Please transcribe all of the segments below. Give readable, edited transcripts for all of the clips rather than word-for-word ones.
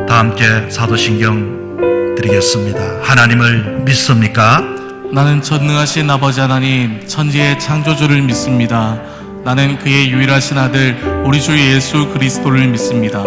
다 함께 사도신경 드리겠습니다. 하나님을 믿습니까? 나는 전능하신 아버지 하나님, 천지의 창조주를 믿습니다. 나는 그의 유일하신 아들 우리 주 예수 그리스도를 믿습니다.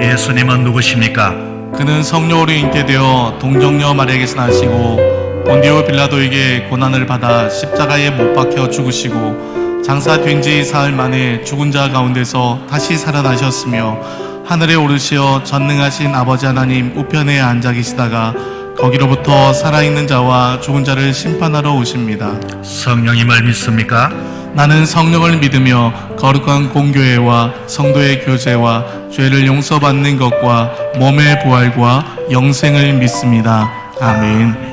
예수님은 누구십니까? 그는 성령으로 잉태되어 동정녀 마리아에게서 나시고 본디오 빌라도에게 고난을 받아 십자가에 못 박혀 죽으시고 장사된 지 사흘 만에 죽은 자 가운데서 다시 살아나셨으며 하늘에 오르시어 전능하신 아버지 하나님 우편에 앉아 계시다가 거기로부터 살아있는 자와 죽은 자를 심판하러 오십니다. 성령님을 믿습니까? 나는 성령을 믿으며 거룩한 공교회와 성도의 교제와 죄를 용서받는 것과 몸의 부활과 영생을 믿습니다. 아멘.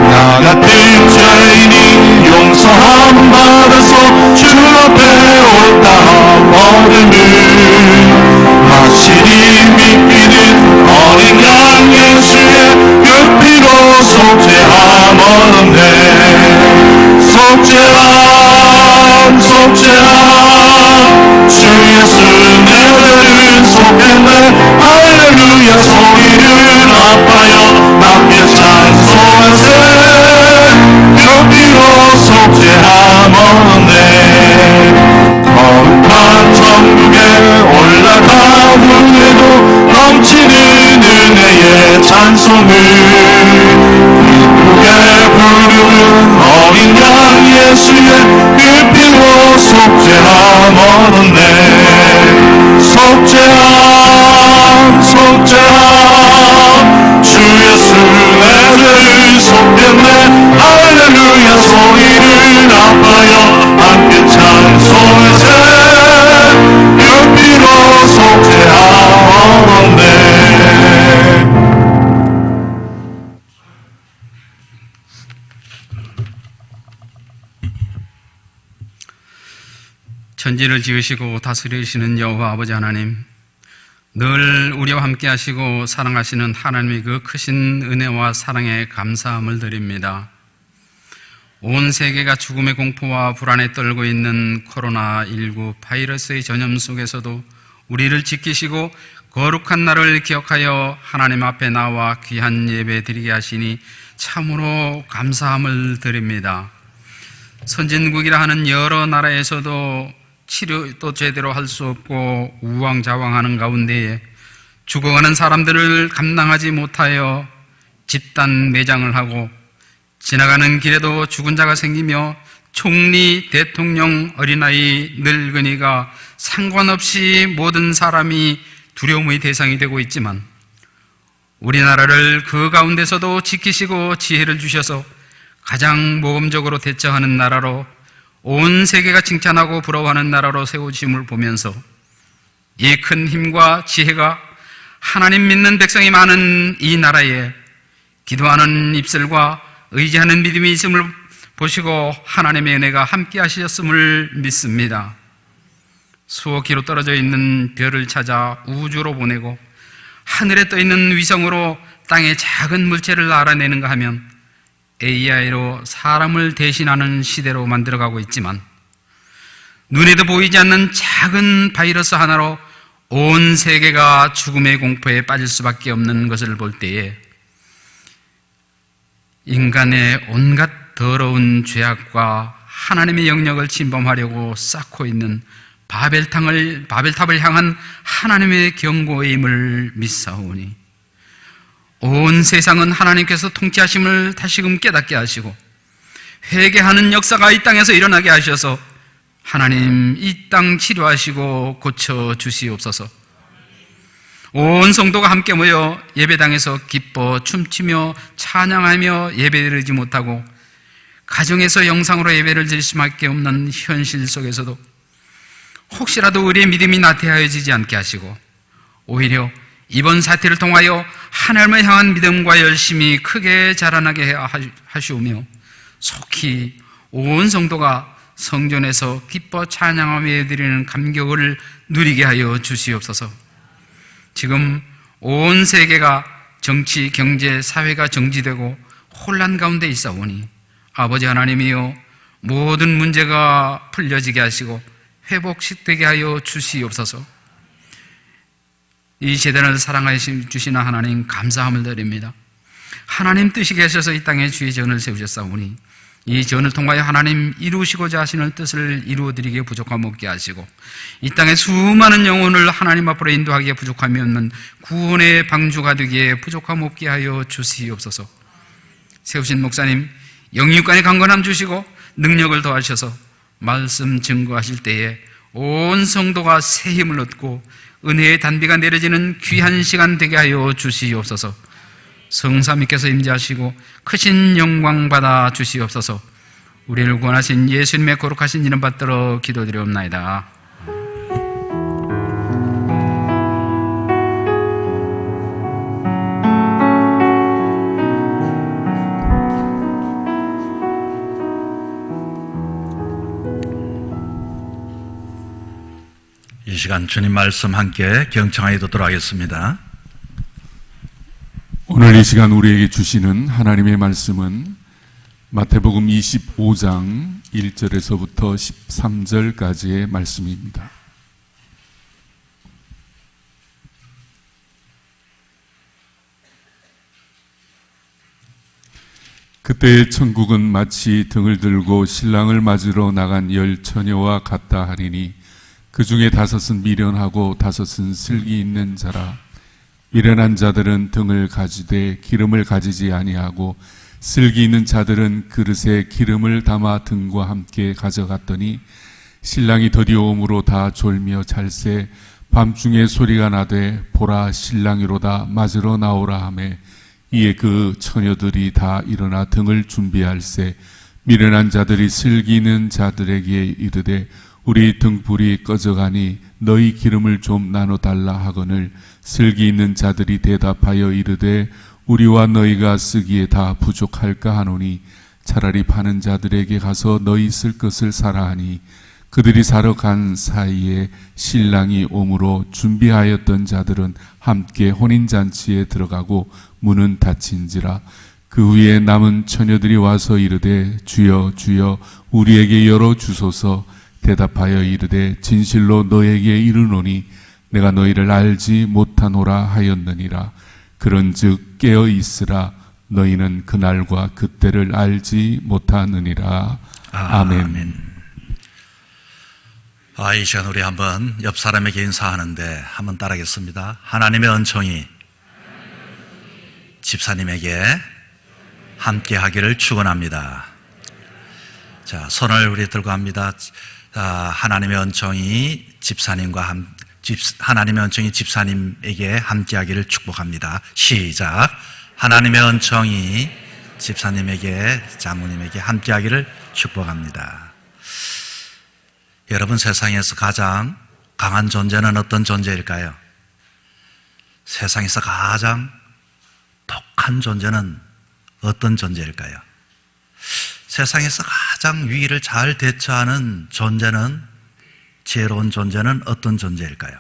나 같은 죄인이 용서함 받아서 주 앞에 올다 버림을 확실히 믿기는 어린 양 예수의 그 피로 속죄함 얻었네. 속죄함 속죄함 주 예수 내 죄를 속했네. 할렐루야 소리를 아파요 남게 찬송하세. 그 피로 속죄함 얻었네. 거룩한 천국에 올라간 후에도 넘치는 은혜의 찬송을 기쁘게 부르는 어린 양 예수의 그 피로 속죄함 얻었네. 속죄함 속죄함 주 예수 내 죄를 속했네. 할렐루야 소리를 아파요 함께 찬송하세. 그 피로 속죄함 얻었네. 천지를 지으시고 다스리시는 여호와 아버지 하나님, 늘 우리와 함께 하시고 사랑하시는 하나님의 그 크신 은혜와 사랑에 감사함을 드립니다. 온 세계가 죽음의 공포와 불안에 떨고 있는 코로나19 바이러스의 전염 속에서도 우리를 지키시고 거룩한 날을 기억하여 하나님 앞에 나와 귀한 예배 드리게 하시니 참으로 감사함을 드립니다. 선진국이라 하는 여러 나라에서도 치료도 제대로 할 수 없고 우왕좌왕하는 가운데에 죽어가는 사람들을 감당하지 못하여 집단 매장을 하고 지나가는 길에도 죽은 자가 생기며 총리, 대통령, 어린아이, 늙은이가 상관없이 모든 사람이 두려움의 대상이 되고 있지만 우리나라를 그 가운데서도 지키시고 지혜를 주셔서 가장 모범적으로 대처하는 나라로 온 세계가 칭찬하고 부러워하는 나라로 세워주심을 보면서 이 큰 힘과 지혜가 하나님 믿는 백성이 많은 이 나라에 기도하는 입술과 의지하는 믿음이 있음을 보시고 하나님의 은혜가 함께 하셨음을 믿습니다. 수억 킬로 떨어져 있는 별을 찾아 우주로 보내고 하늘에 떠 있는 위성으로 땅의 작은 물체를 알아내는가 하면 AI로 사람을 대신하는 시대로 만들어가고 있지만 눈에도 보이지 않는 작은 바이러스 하나로 온 세계가 죽음의 공포에 빠질 수밖에 없는 것을 볼 때에 인간의 온갖 더러운 죄악과 하나님의 영역을 침범하려고 쌓고 있는 바벨탑을 향한 하나님의 경고의 힘을 믿사오니 온 세상은 하나님께서 통치하심을 다시금 깨닫게 하시고 회개하는 역사가 이 땅에서 일어나게 하셔서 하나님 이 땅 치료하시고 고쳐주시옵소서. 온 성도가 함께 모여 예배당에서 기뻐 춤추며 찬양하며 예배드리지 못하고 가정에서 영상으로 예배를 드릴 수밖에 없는 현실 속에서도 혹시라도 우리의 믿음이 나태해지지 않게 하시고 오히려 이번 사태를 통하여 하나님을 향한 믿음과 열심이 크게 자라나게 하시오며 속히 온 성도가 성전에서 기뻐 찬양하며 예배드리는 감격을 누리게 하여 주시옵소서. 지금 온 세계가 정치, 경제, 사회가 정지되고 혼란 가운데 있사오니 아버지 하나님이여 모든 문제가 풀려지게 하시고 회복되게 하여 주시옵소서. 이 세대를 사랑하여 주시는 하나님 감사함을 드립니다. 하나님 뜻이 계셔서 이 땅에 주의 전을 세우셨사오니 이 전을 통하여 하나님 이루시고자 하시는 뜻을 이루어드리기에 부족함 없게 하시고 이 땅에 수많은 영혼을 하나님 앞으로 인도하기에 부족함이 없는 구원의 방주가 되기에 부족함 없게 하여 주시옵소서. 세우신 목사님 영육간의 강건함 주시고 능력을 더하셔서 말씀 증거하실 때에 온 성도가 새 힘을 얻고 은혜의 단비가 내려지는 귀한 시간 되게 하여 주시옵소서. 성삼위께서 임재하시고 크신 영광 받아 주시옵소서. 우리를 구원하신 예수님의 거룩하신 이름 받들어 기도드리옵나이다. 이 시간 주님 말씀 함께 경청하여 듣도록 하겠습니다. 오늘 이 시간 우리에게 주시는 하나님의 말씀은 마태복음 25장 1절에서부터 13절까지의 말씀입니다. 그때 천국은 마치 등을 들고 신랑을 맞으러 나간 10 처녀와 같다 하리니 그 중에 5은 미련하고 5은 슬기 있는 자라. 미련한 자들은 등을 가지되 기름을 가지지 아니하고 슬기 있는 자들은 그릇에 기름을 담아 등과 함께 가져갔더니 신랑이 더디오므로 다 졸며 잘새 밤중에 소리가 나되 보라 신랑이로다 맞으러 나오라 하매 이에 그 처녀들이 다 일어나 등을 준비할세 미련한 자들이 슬기 있는 자들에게 이르되 우리 등불이 꺼져가니 너희 기름을 좀 나눠달라 하거늘 슬기 있는 자들이 대답하여 이르되 우리와 너희가 쓰기에 다 부족할까 하노니 차라리 파는 자들에게 가서 너희 쓸 것을 사라 하니 그들이 사러 간 사이에 신랑이 오므로 준비하였던 자들은 함께 혼인잔치에 들어가고 문은 닫힌지라. 그 후에 남은 처녀들이 와서 이르되 주여 주여 우리에게 열어주소서. 대답하여 이르되 진실로 너에게 이르노니 내가 너희를 알지 못하노라 하였느니라. 그런즉 깨어 있으라. 너희는 그날과 그때를 알지 못하느니라. 아멘. 이 시간 우리 한번 옆 사람에게 인사하는데 한번 따라하겠습니다. 하나님의 은총이 집사님에게 함께 하기를 축원합니다. 자, 손을 우리 들고 합니다. 하나님의 은총이 하나님의 은총이 집사님에게 함께하기를 축복합니다. 시작. 하나님의 은총이 집사님에게 장모님에게 함께하기를 축복합니다. 여러분, 세상에서 가장 강한 존재는 어떤 존재일까요? 세상에서 가장 독한 존재는 어떤 존재일까요? 세상에서 가장 위기를 잘 대처하는 존재는, 지혜로운 존재는 어떤 존재일까요?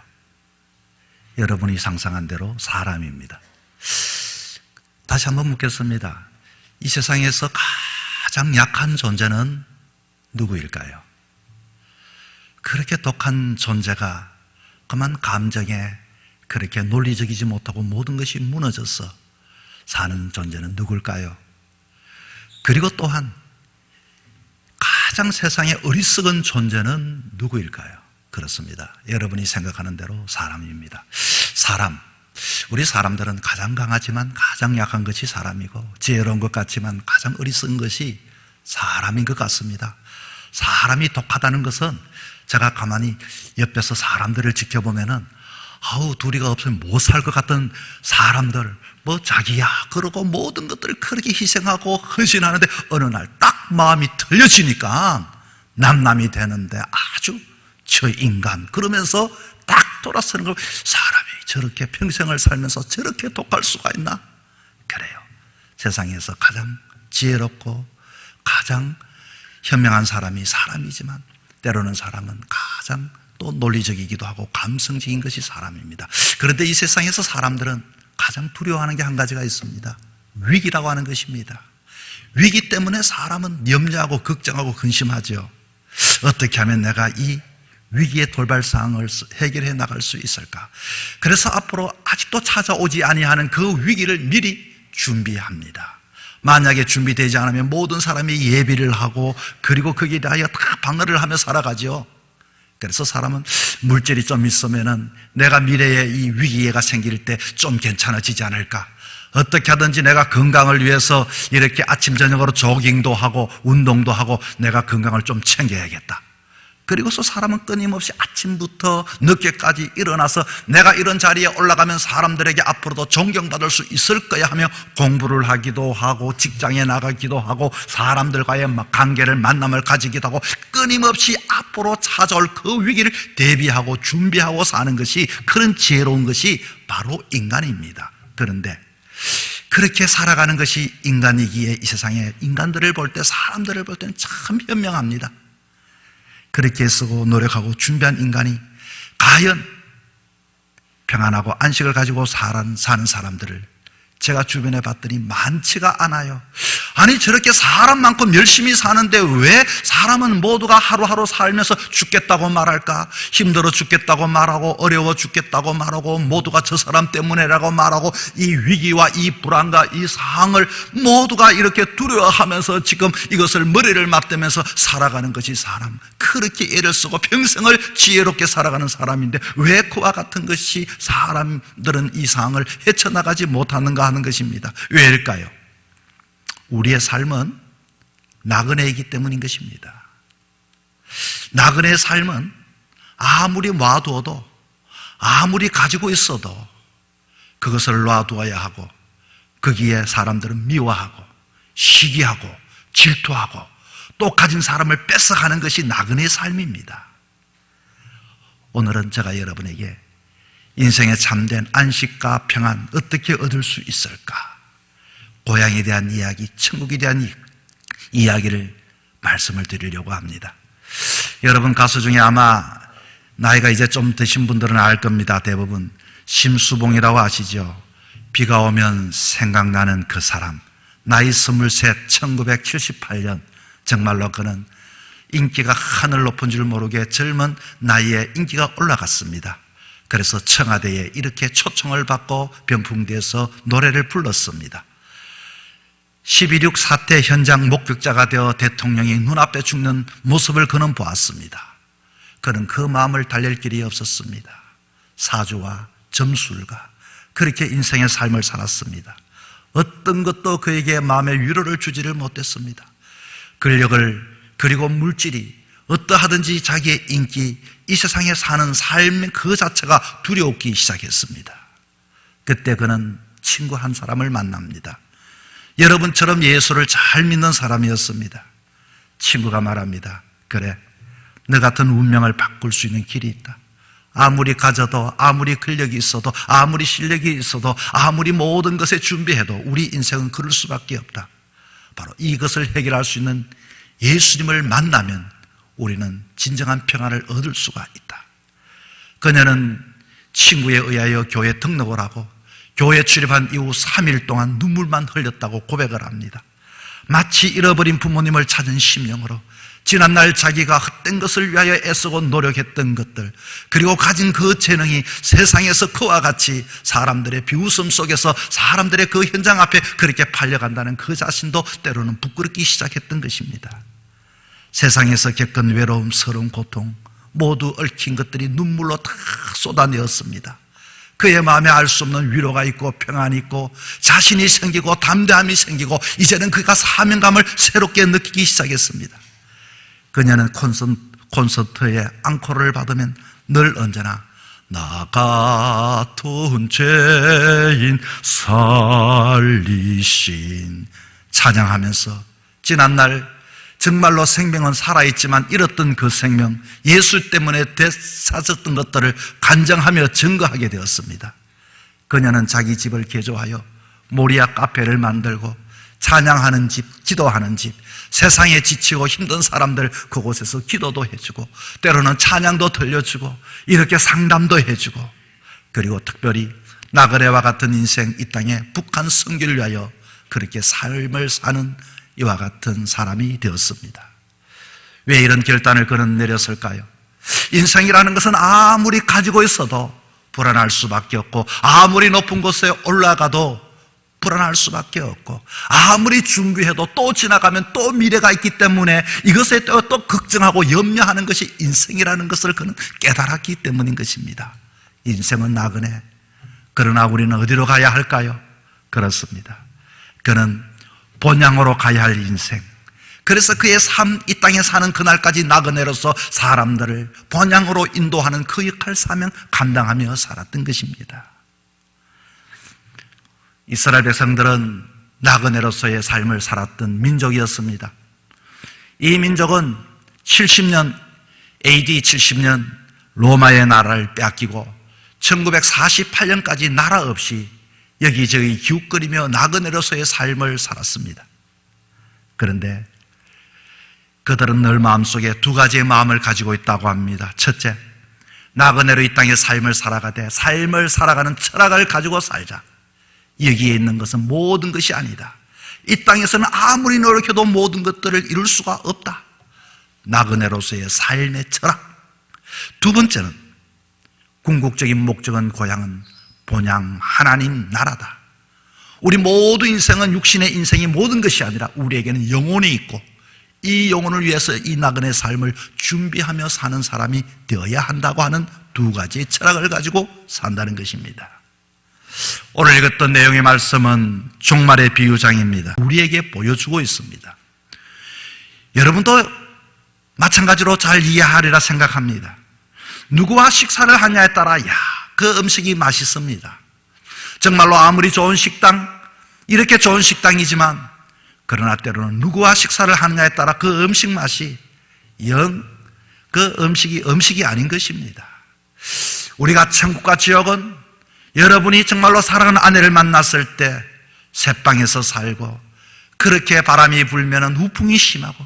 여러분이 상상한 대로 사람입니다. 다시 한번 묻겠습니다. 이 세상에서 가장 약한 존재는 누구일까요? 그렇게 독한 존재가 그만 감정에 그렇게 논리적이지 못하고 모든 것이 무너져서 사는 존재는 누굴까요? 그리고 또한 가장 세상에 어리석은 존재는 누구일까요? 그렇습니다. 여러분이 생각하는 대로 사람입니다. 사람. 우리 사람들은 가장 강하지만 가장 약한 것이 사람이고 지혜로운 것 같지만 가장 어리석은 것이 사람인 것 같습니다. 사람이 독하다는 것은 제가 가만히 옆에서 사람들을 지켜보면은 둘이가 없으면 못 살 것 같은 사람들, 자기야 그러고 모든 것들을 그렇게 희생하고 헌신하는데 어느 날 딱 마음이 틀려지니까 남남이 되는데 아주 저 인간 그러면서 딱 돌아서는 거. 사람이 저렇게 평생을 살면서 저렇게 독할 수가 있나? 그래요. 세상에서 가장 지혜롭고 가장 현명한 사람이 사람이지만 때로는 사람은 가장 또 논리적이기도 하고 감성적인 것이 사람입니다. 그런데 이 세상에서 사람들은 가장 두려워하는 게 한 가지가 있습니다. 위기라고 하는 것입니다. 위기 때문에 사람은 염려하고 걱정하고 근심하죠. 어떻게 하면 내가 이 위기의 돌발사항을 해결해 나갈 수 있을까? 그래서 앞으로 아직도 찾아오지 아니하는 그 위기를 미리 준비합니다. 만약에 준비되지 않으면 모든 사람이 예비를 하고 그리고 거기에 대하여 다 방어를 하며 살아가죠. 그래서 사람은 물질이 좀 있으면은 내가 미래에 이 위기가 생길 때 좀 괜찮아지지 않을까? 어떻게 하든지 내가 건강을 위해서 이렇게 아침 저녁으로 조깅도 하고 운동도 하고 내가 건강을 좀 챙겨야겠다. 그리고서 사람은 끊임없이 아침부터 늦게까지 일어나서 내가 이런 자리에 올라가면 사람들에게 앞으로도 존경받을 수 있을 거야 하며 공부를 하기도 하고 직장에 나가기도 하고 사람들과의 관계를 만남을 가지기도 하고 끊임없이 앞으로 찾아올 그 위기를 대비하고 준비하고 사는 것이 그런 지혜로운 것이 바로 인간입니다. 그런데 그렇게 살아가는 것이 인간이기에 이 세상에 인간들을 볼 때 사람들을 볼 때는 참 현명합니다. 그렇게 쓰고 노력하고 준비한 인간이 과연 평안하고 안식을 가지고 사는 사람들을 제가 주변에 봤더니 많지가 않아요. 아니 저렇게 사람만큼 열심히 사는데 왜 사람은 모두가 하루하루 살면서 죽겠다고 말할까? 힘들어 죽겠다고 말하고 어려워 죽겠다고 말하고 모두가 저 사람 때문에라고 말하고 이 위기와 이 불안과 이 상황을 모두가 이렇게 두려워하면서 지금 이것을 머리를 맞대면서 살아가는 것이 사람. 그렇게 애를 쓰고 평생을 지혜롭게 살아가는 사람인데 왜 그와 같은 것이 사람들은 이 상황을 헤쳐나가지 못하는가 하는 것입니다. 왜일까요? 우리의 삶은 나그네이기 때문인 것입니다. 나그네의 삶은 아무리 놔두어도 아무리 가지고 있어도 그것을 놔두어야 하고 거기에 사람들은 미워하고 시기하고 질투하고 또 가진 사람을 뺏어가는 것이 나그네의 삶입니다. 오늘은 제가 여러분에게 인생의 참된 안식과 평안 어떻게 얻을 수 있을까? 고향에 대한 이야기, 천국에 대한 이야기를 말씀을 드리려고 합니다. 여러분 가수 중에 아마 나이가 이제 좀 드신 분들은 알 겁니다. 대부분 심수봉이라고 아시죠? 비가 오면 생각나는 그 사람. 나이 23, 1978년 정말로 그는 인기가 하늘 높은 줄 모르게 젊은 나이에 인기가 올라갔습니다. 그래서 청와대에 이렇게 초청을 받고 병풍대에서 노래를 불렀습니다. 12.6 사태 현장 목격자가 되어 대통령이 눈앞에 죽는 모습을 그는 보았습니다. 그는 그 마음을 달랠 길이 없었습니다. 사주와 점술과 그렇게 인생의 삶을 살았습니다. 어떤 것도 그에게 마음의 위로를 주지를 못했습니다. 권력을 그리고 물질이 어떠하든지 자기의 인기, 이 세상에 사는 삶 그 자체가 두려웠기 시작했습니다. 그때 그는 친구 한 사람을 만납니다. 여러분처럼 예수를 잘 믿는 사람이었습니다. 친구가 말합니다. 그래, 너 같은 운명을 바꿀 수 있는 길이 있다. 아무리 가져도 아무리 권력이 있어도 아무리 실력이 있어도 아무리 모든 것에 준비해도 우리 인생은 그럴 수밖에 없다. 바로 이것을 해결할 수 있는 예수님을 만나면 우리는 진정한 평안을 얻을 수가 있다. 그녀는 친구에 의하여 교회에 등록을 하고 교회 출입한 이후 3일 동안 눈물만 흘렸다고 고백을 합니다. 마치 잃어버린 부모님을 찾은 심령으로 지난날 자기가 헛된 것을 위하여 애쓰고 노력했던 것들, 그리고 가진 그 재능이 세상에서 그와 같이 사람들의 비웃음 속에서 사람들의 그 현장 앞에 그렇게 팔려간다는 그 자신도 때로는 부끄럽기 시작했던 것입니다. 세상에서 겪은 외로움, 서러움, 고통 모두 얽힌 것들이 눈물로 다 쏟아내었습니다. 그의 마음에 알 수 없는 위로가 있고 평안이 있고 자신이 생기고 담대함이 생기고 이제는 그가 사명감을 새롭게 느끼기 시작했습니다. 그녀는 콘서트에 앙코르를 받으면 늘 언제나 나 같은 죄인 살리신 찬양하면서 지난날 정말로 생명은 살아있지만 잃었던 그 생명, 예수 때문에 되찾았던 것들을 간증하며 증거하게 되었습니다. 그녀는 자기 집을 개조하여 모리아 카페를 만들고 찬양하는 집, 기도하는 집, 세상에 지치고 힘든 사람들 그곳에서 기도도 해주고 때로는 찬양도 들려주고 이렇게 상담도 해주고, 그리고 특별히 나그네와 같은 인생 이 땅에 북한 선교를 위하여 그렇게 삶을 사는 이와 같은 사람이 되었습니다. 왜 이런 결단을 그는 내렸을까요? 인생이라는 것은 아무리 가지고 있어도 불안할 수밖에 없고, 아무리 높은 곳에 올라가도 불안할 수밖에 없고, 아무리 중귀해도 또 지나가면 또 미래가 있기 때문에 이것에 또 걱정하고 염려하는 것이 인생이라는 것을 그는 깨달았기 때문인 것입니다. 인생은 나그네. 그러나 우리는 어디로 가야 할까요? 그렇습니다. 그는 본향으로 가야 할 인생. 그래서 그의 삶, 이 땅에 사는 그날까지 나그네로서 사람들을 본향으로 인도하는 그 역할 사명 감당하며 살았던 것입니다. 이스라엘 백성들은 나그네로서의 삶을 살았던 민족이었습니다. 이 민족은 70년, AD 70년 로마의 나라를 빼앗기고 1948년까지 나라 없이 여기저기 기웃거리며 나그네로서의 삶을 살았습니다. 그런데 그들은 늘 마음속에 두 가지의 마음을 가지고 있다고 합니다. 첫째, 나그네로 이 땅의 삶을 살아가되 삶을 살아가는 철학을 가지고 살자. 여기에 있는 것은 모든 것이 아니다. 이 땅에서는 아무리 노력해도 모든 것들을 이룰 수가 없다. 나그네로서의 삶의 철학. 두 번째는 궁극적인 목적은 고향은 본향 하나님 나라다. 우리 모두 인생은 육신의 인생이 모든 것이 아니라 우리에게는 영혼이 있고 이 영혼을 위해서 이 나그네 삶을 준비하며 사는 사람이 되어야 한다고 하는 두 가지의 철학을 가지고 산다는 것입니다. 오늘 읽었던 내용의 말씀은 종말의 비유장입니다. 우리에게 보여주고 있습니다. 여러분도 마찬가지로 잘 이해하리라 생각합니다. 누구와 식사를 하냐에 따라 그 음식이 맛있습니다. 정말로 아무리 좋은 식당, 이렇게 좋은 식당이지만 그러나 때로는 누구와 식사를 하느냐에 따라 그 음식 맛이 그 음식이 아닌 것입니다. 우리가 천국과 지옥은 여러분이 정말로 사랑하는 아내를 만났을 때 새방에서 살고 그렇게 바람이 불면 우풍이 심하고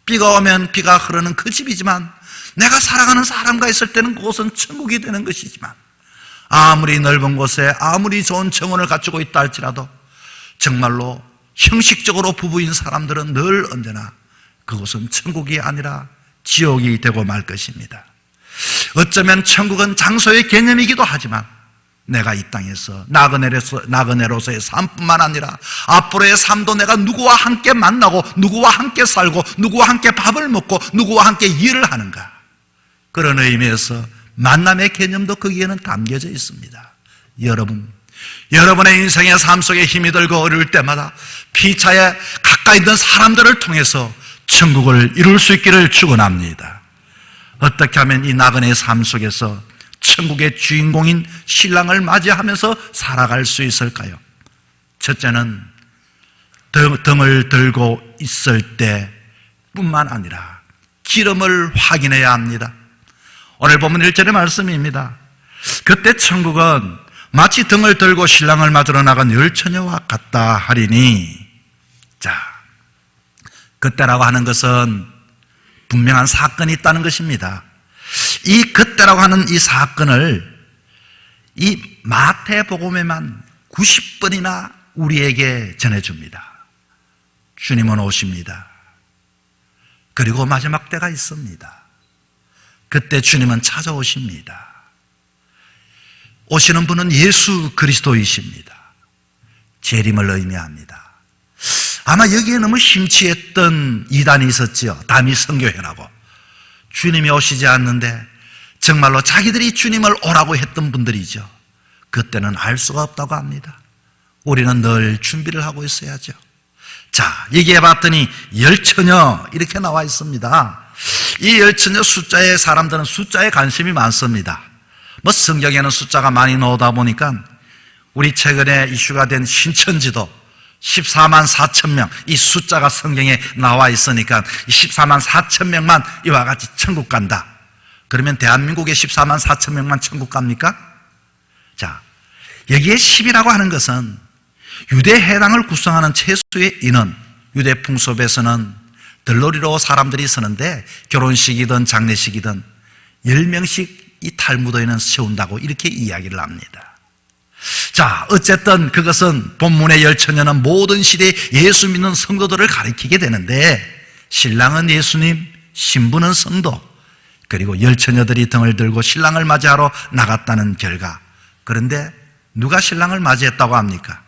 비가 오면 비가 흐르는 그 집이지만 내가 사랑하는 사람과 있을 때는 그곳은 천국이 되는 것이지만 아무리 넓은 곳에 아무리 좋은 정원을 갖추고 있다 할지라도 정말로 형식적으로 부부인 사람들은 늘 언제나 그곳은 천국이 아니라 지옥이 되고 말 것입니다. 어쩌면 천국은 장소의 개념이기도 하지만 내가 이 땅에서 나그네로서의 삶뿐만 아니라 앞으로의 삶도 내가 누구와 함께 만나고 누구와 함께 살고 누구와 함께 밥을 먹고 누구와 함께 일을 하는가, 그런 의미에서 만남의 개념도 거기에는 담겨져 있습니다. 여러분의 인생의 삶 속에 힘이 들고 어려울 때마다 피차에 가까이 있는 사람들을 통해서 천국을 이룰 수 있기를 축원합니다. 어떻게 하면 이 나그네의 삶 속에서 천국의 주인공인 신랑을 맞이하면서 살아갈 수 있을까요? 첫째는 등을 들고 있을 때뿐만 아니라 기름을 확인해야 합니다. 오늘 보면 1절의 말씀입니다. 그때 천국은 마치 등을 들고 신랑을 맞으러 나간 열처녀와 같다 하리니, 자, 그때라고 하는 것은 분명한 사건이 있다는 것입니다. 이 그때라고 하는 이 사건을 이 마태복음에만 90번이나 우리에게 전해줍니다. 주님은 오십니다. 그리고 마지막 때가 있습니다. 그때 주님은 찾아오십니다. 오시는 분은 예수 그리스도이십니다. 재림을 의미합니다. 아마 여기에 너무 심취했던 이단이 있었죠. 다미 선교회라고. 주님이 오시지 않는데 정말로 자기들이 주님을 오라고 했던 분들이죠. 그때는 알 수가 없다고 합니다. 우리는 늘 준비를 하고 있어야죠. 자, 얘기해 봤더니 열처녀 이렇게 나와 있습니다. 이 열처녀 숫자의 사람들은 숫자에 관심이 많습니다. 뭐 성경에는 숫자가 많이 나오다 보니까 우리 최근에 이슈가 된 신천지도 14만 4천 명, 이 숫자가 성경에 나와 있으니까 이 14만 4천 명만 이와 같이 천국 간다. 그러면 대한민국의 14만 4천 명만 천국 갑니까? 자, 여기에 10이라고 하는 것은 유대 해당을 구성하는 최소의 인원, 유대 풍습에서는 들러리로 사람들이 서는데 결혼식이든 장례식이든 10명씩 이 탈무도에는 세운다고 이렇게 이야기를 합니다. 자, 어쨌든 그것은 본문의 열처녀는 모든 시대에 예수 믿는 성도들을 가리키게 되는데 신랑은 예수님, 신부는 성도, 그리고 열처녀들이 등을 들고 신랑을 맞이하러 나갔다는 결과. 그런데 누가 신랑을 맞이했다고 합니까?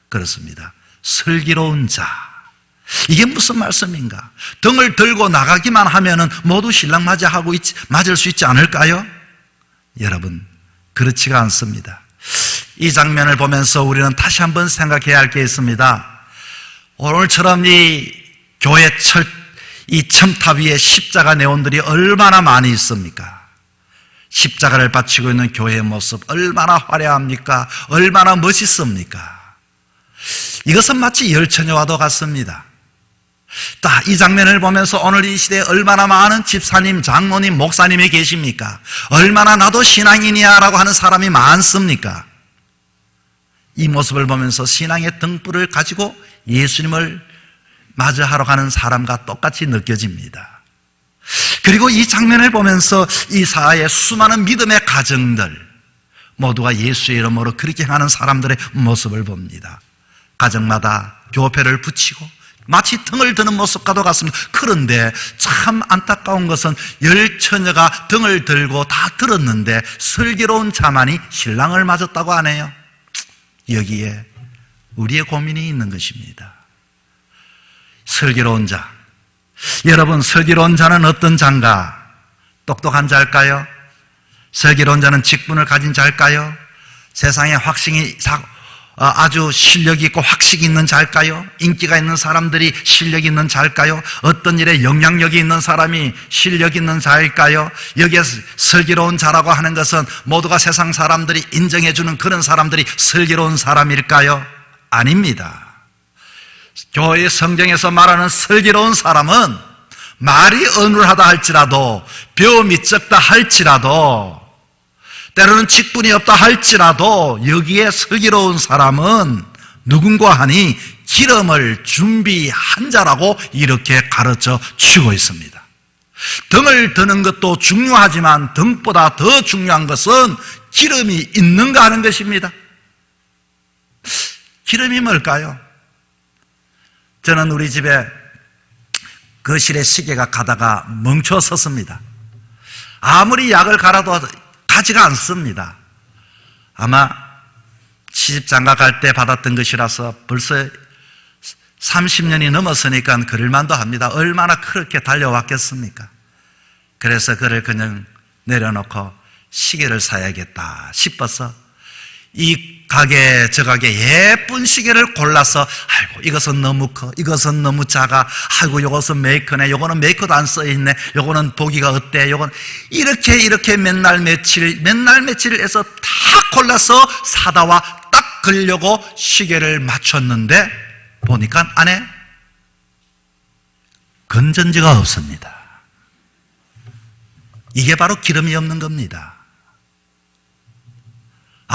그렇습니다. 슬기로운 자. 이게 무슨 말씀인가? 등을 들고 나가기만 하면은 모두 신랑 맞을 수 있지 않을까요? 여러분, 그렇지가 않습니다. 이 장면을 보면서 우리는 다시 한번 생각해야 할 게 있습니다. 오늘처럼 이 교회 이 첨탑 위에 십자가 네온들이 얼마나 많이 있습니까? 십자가를 바치고 있는 교회의 모습 얼마나 화려합니까? 얼마나 멋있습니까? 이것은 마치 열처녀와도 같습니다. 이 장면을 보면서 오늘 이 시대에 얼마나 많은 집사님, 장로님, 목사님이 계십니까? 얼마나 나도 신앙인이야 라고 하는 사람이 많습니까? 이 모습을 보면서 신앙의 등불을 가지고 예수님을 맞이하러 가는 사람과 똑같이 느껴집니다. 그리고 이 장면을 보면서 이 사회의 수많은 믿음의 가정들 모두가 예수의 이름으로 그렇게 하는 사람들의 모습을 봅니다. 가정마다 교패를 붙이고 마치 등을 드는 모습과도 같습니다. 그런데 참 안타까운 것은 열처녀가 등을 들고 다 들었는데 슬기로운 자만이 신랑을 맞았다고 하네요. 여기에 우리의 고민이 있는 것입니다. 슬기로운 자. 여러분, 슬기로운 자는 어떤 자인가? 똑똑한 자일까요? 슬기로운 자는 직분을 가진 자일까요? 세상에 아주 실력이 있고 확식이 있는 자일까요? 인기가 있는 사람들이 실력이 있는 자일까요? 어떤 일에 영향력이 있는 사람이 실력 있는 자일까요? 여기에 슬기로운 자라고 하는 것은 모두가 세상 사람들이 인정해주는 그런 사람들이 슬기로운 사람일까요? 아닙니다. 교회 성경에서 말하는 슬기로운 사람은 말이 어눌하다 할지라도 배움이 적다 할지라도 때로는 직분이 없다 할지라도 여기에 슬기로운 사람은 누군가 하니 기름을 준비한 자라고 이렇게 가르쳐 주고 있습니다. 등을 드는 것도 중요하지만 등보다 더 중요한 것은 기름이 있는가 하는 것입니다. 기름이 뭘까요? 저는 우리 집에 거실에 시계가 가다가 멈춰 섰습니다. 아무리 약을 갈아도 가지가 않습니다. 아마 시집장가 갈 때 받았던 것이라서 벌써 30년이 넘었으니까 그럴만도 합니다. 얼마나 그렇게 달려왔겠습니까? 그래서 그를 그냥 내려놓고 시계를 사야겠다 싶어서 이 가게 저 가게 예쁜 시계를 골라서 아이고 이것은 너무 커, 이것은 너무 작아, 아이고 이것은 메이커네, 요거는 메이커도 안 써있네, 요거는 보기가 어때, 요건 이렇게 맨날 며칠 해서 다 골라서 사다와 딱 걸려고 시계를 맞췄는데 보니까 안에 건전지가 없습니다. 이게 바로 기름이 없는 겁니다.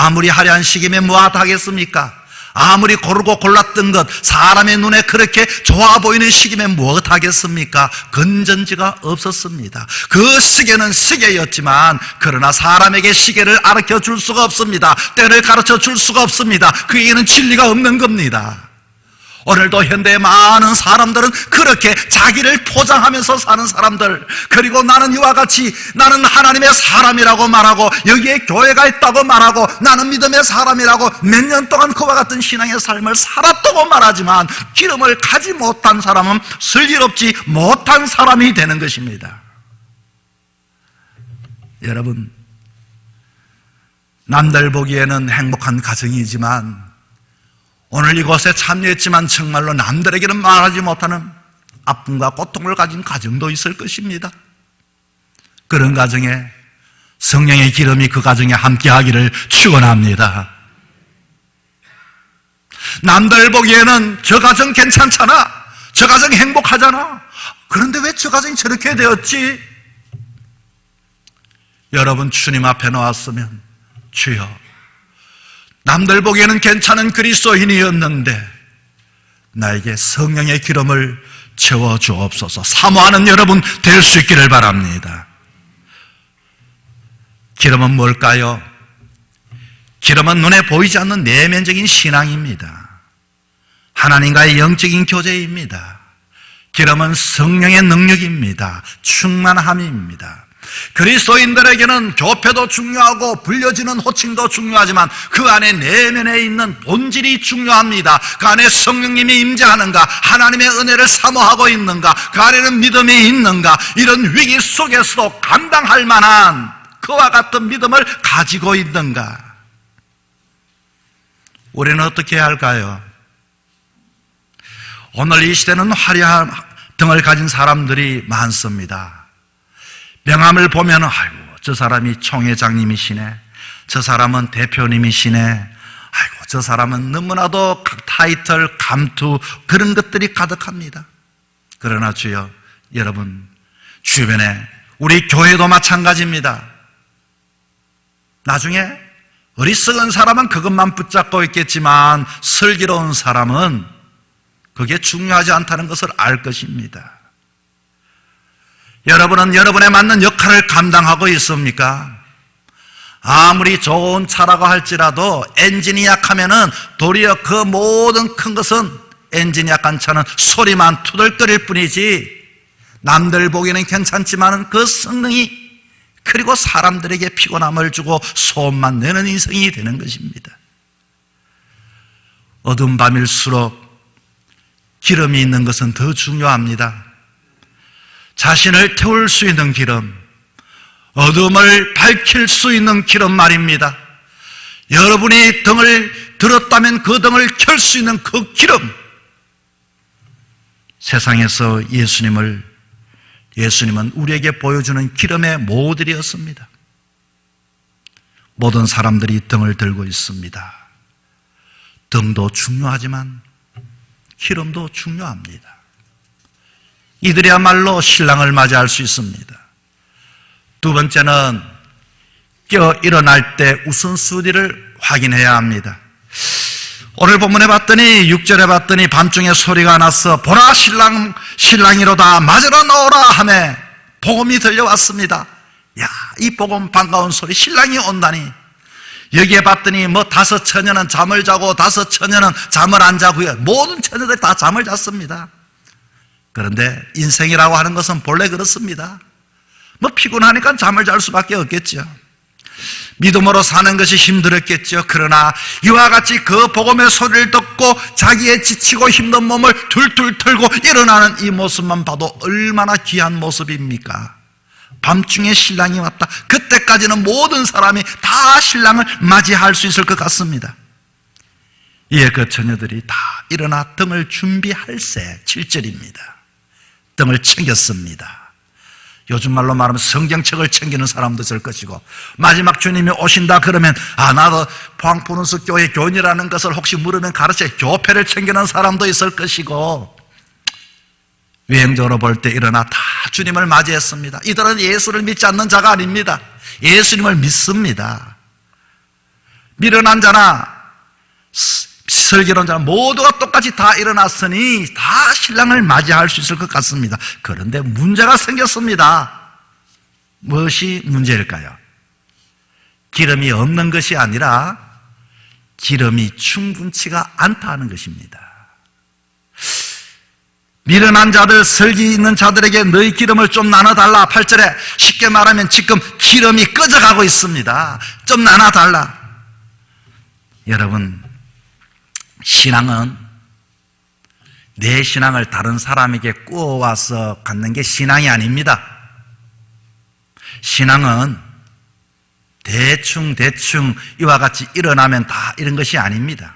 아무리 화려한 시계면 무엇하겠습니까? 아무리 고르고 골랐던 것, 사람의 눈에 그렇게 좋아 보이는 시계면 무엇하겠습니까? 건전지가 없었습니다. 그 시계는 시계였지만 그러나 사람에게 시계를 가르쳐 줄 수가 없습니다. 때를 가르쳐 줄 수가 없습니다. 그에게는 진리가 없는 겁니다. 오늘도 현대의 많은 사람들은 그렇게 자기를 포장하면서 사는 사람들, 그리고 나는 이와 같이 나는 하나님의 사람이라고 말하고 여기에 교회가 있다고 말하고 나는 믿음의 사람이라고 몇 년 동안 그와 같은 신앙의 삶을 살았다고 말하지만 기름을 가지 못한 사람은 슬기롭지 못한 사람이 되는 것입니다. 여러분, 남들 보기에는 행복한 가정이지만 오늘 이곳에 참여했지만 정말로 남들에게는 말하지 못하는 아픔과 고통을 가진 가정도 있을 것입니다. 그런 가정에 성령의 기름이 그 가정에 함께하기를 축원합니다. 남들 보기에는 저 가정 괜찮잖아, 저 가정 행복하잖아, 그런데 왜 저 가정이 저렇게 되었지? 여러분, 주님 앞에 나왔으면 주여, 남들 보기에는 괜찮은 그리스도인이었는데 나에게 성령의 기름을 채워 주옵소서. 사모하는 여러분 될 수 있기를 바랍니다. 기름은 뭘까요? 기름은 눈에 보이지 않는 내면적인 신앙입니다. 하나님과의 영적인 교제입니다. 기름은 성령의 능력입니다. 충만함입니다. 그리스도인들에게는 교회도 중요하고 불려지는 호칭도 중요하지만 그 안에 내면에 있는 본질이 중요합니다. 그 안에 성령님이 임재하는가, 하나님의 은혜를 사모하고 있는가, 그 안에는 믿음이 있는가, 이런 위기 속에서도 감당할 만한 그와 같은 믿음을 가지고 있는가. 우리는 어떻게 해야 할까요? 오늘 이 시대는 화려한 등을 가진 사람들이 많습니다. 명함을 보면 아이고 저 사람이 총회장님이시네, 저 사람은 대표님이시네, 아이고 저 사람은 너무나도 타이틀, 감투 그런 것들이 가득합니다. 그러나 주여, 여러분 주변에 우리 교회도 마찬가지입니다. 나중에 어리석은 사람은 그것만 붙잡고 있겠지만 슬기로운 사람은 그게 중요하지 않다는 것을 알 것입니다. 여러분은 여러분에 맞는 역할을 감당하고 있습니까? 아무리 좋은 차라고 할지라도 엔진이 약하면은 도리어 그 모든 큰 것은 엔진이 약한 차는 소리만 투덜거릴 뿐이지 남들 보기에는 괜찮지만은 그 성능이, 그리고 사람들에게 피곤함을 주고 소음만 내는 인생이 되는 것입니다. 어두운 밤일수록 기름이 있는 것은 더 중요합니다. 자신을 태울 수 있는 기름, 어둠을 밝힐 수 있는 기름 말입니다. 여러분이 등을 들었다면 그 등을 켤 수 있는 그 기름, 세상에서 예수님은 우리에게 보여주는 기름의 모델이었습니다. 모든 사람들이 등을 들고 있습니다. 등도 중요하지만 기름도 중요합니다. 이들이야말로 신랑을 맞이할 수 있습니다. 두 번째는 깨어 일어날 때 우선순위를 확인해야 합니다. 오늘 본문에 봤더니 6절에 봤더니 밤중에 소리가 나서 보라 신랑이로다 맞으러 나오라 하며 복음이 들려왔습니다. 야, 이 복음 반가운 소리, 신랑이 온다니. 여기에 봤더니 뭐 5 처녀는 잠을 자고 5 처녀는 잠을 안 자고요. 모든 처녀들이 다 잠을 잤습니다. 그런데 인생이라고 하는 것은 본래 그렇습니다. 뭐 피곤하니까 잠을 잘 수밖에 없겠죠. 믿음으로 사는 것이 힘들었겠죠. 그러나 이와 같이 그 복음의 소리를 듣고 자기의 지치고 힘든 몸을 툴툴 털고 일어나는 이 모습만 봐도 얼마나 귀한 모습입니까? 밤중에 신랑이 왔다. 그때까지는 모든 사람이 다 신랑을 맞이할 수 있을 것 같습니다. 이에 그 처녀들이 다 일어나 등을 준비할세. 7절입니다. 등을 챙겼습니다. 요즘 말로 말하면 성경책을 챙기는 사람도 있을 것이고, 마지막 주님이 오신다 그러면 나도 포항푸른숲 교회 교인이라는 것을 혹시 물으면 가르쳐 교패를 챙기는 사람도 있을 것이고, 외형적으로 볼 때 일어나 다 주님을 맞이했습니다. 이들은 예수를 믿지 않는 자가 아닙니다. 예수님을 믿습니다. 미련한 자나 슬기로운 자나 모두가 똑같이 다 일어났으니 다 신랑을 맞이할 수 있을 것 같습니다. 그런데 문제가 생겼습니다. 무엇이 문제일까요? 기름이 없는 것이 아니라 기름이 충분치가 않다는 것입니다. 미련한 자들, 설기 있는 자들에게 너희 기름을 좀 나눠달라. 8절에 쉽게 말하면 지금 기름이 꺼져가고 있습니다. 좀 나눠달라. 여러분, 신앙은 내 신앙을 다른 사람에게 꾸어와서 갖는 게 신앙이 아닙니다. 신앙은 대충 이와 같이 일어나면 다 이런 것이 아닙니다.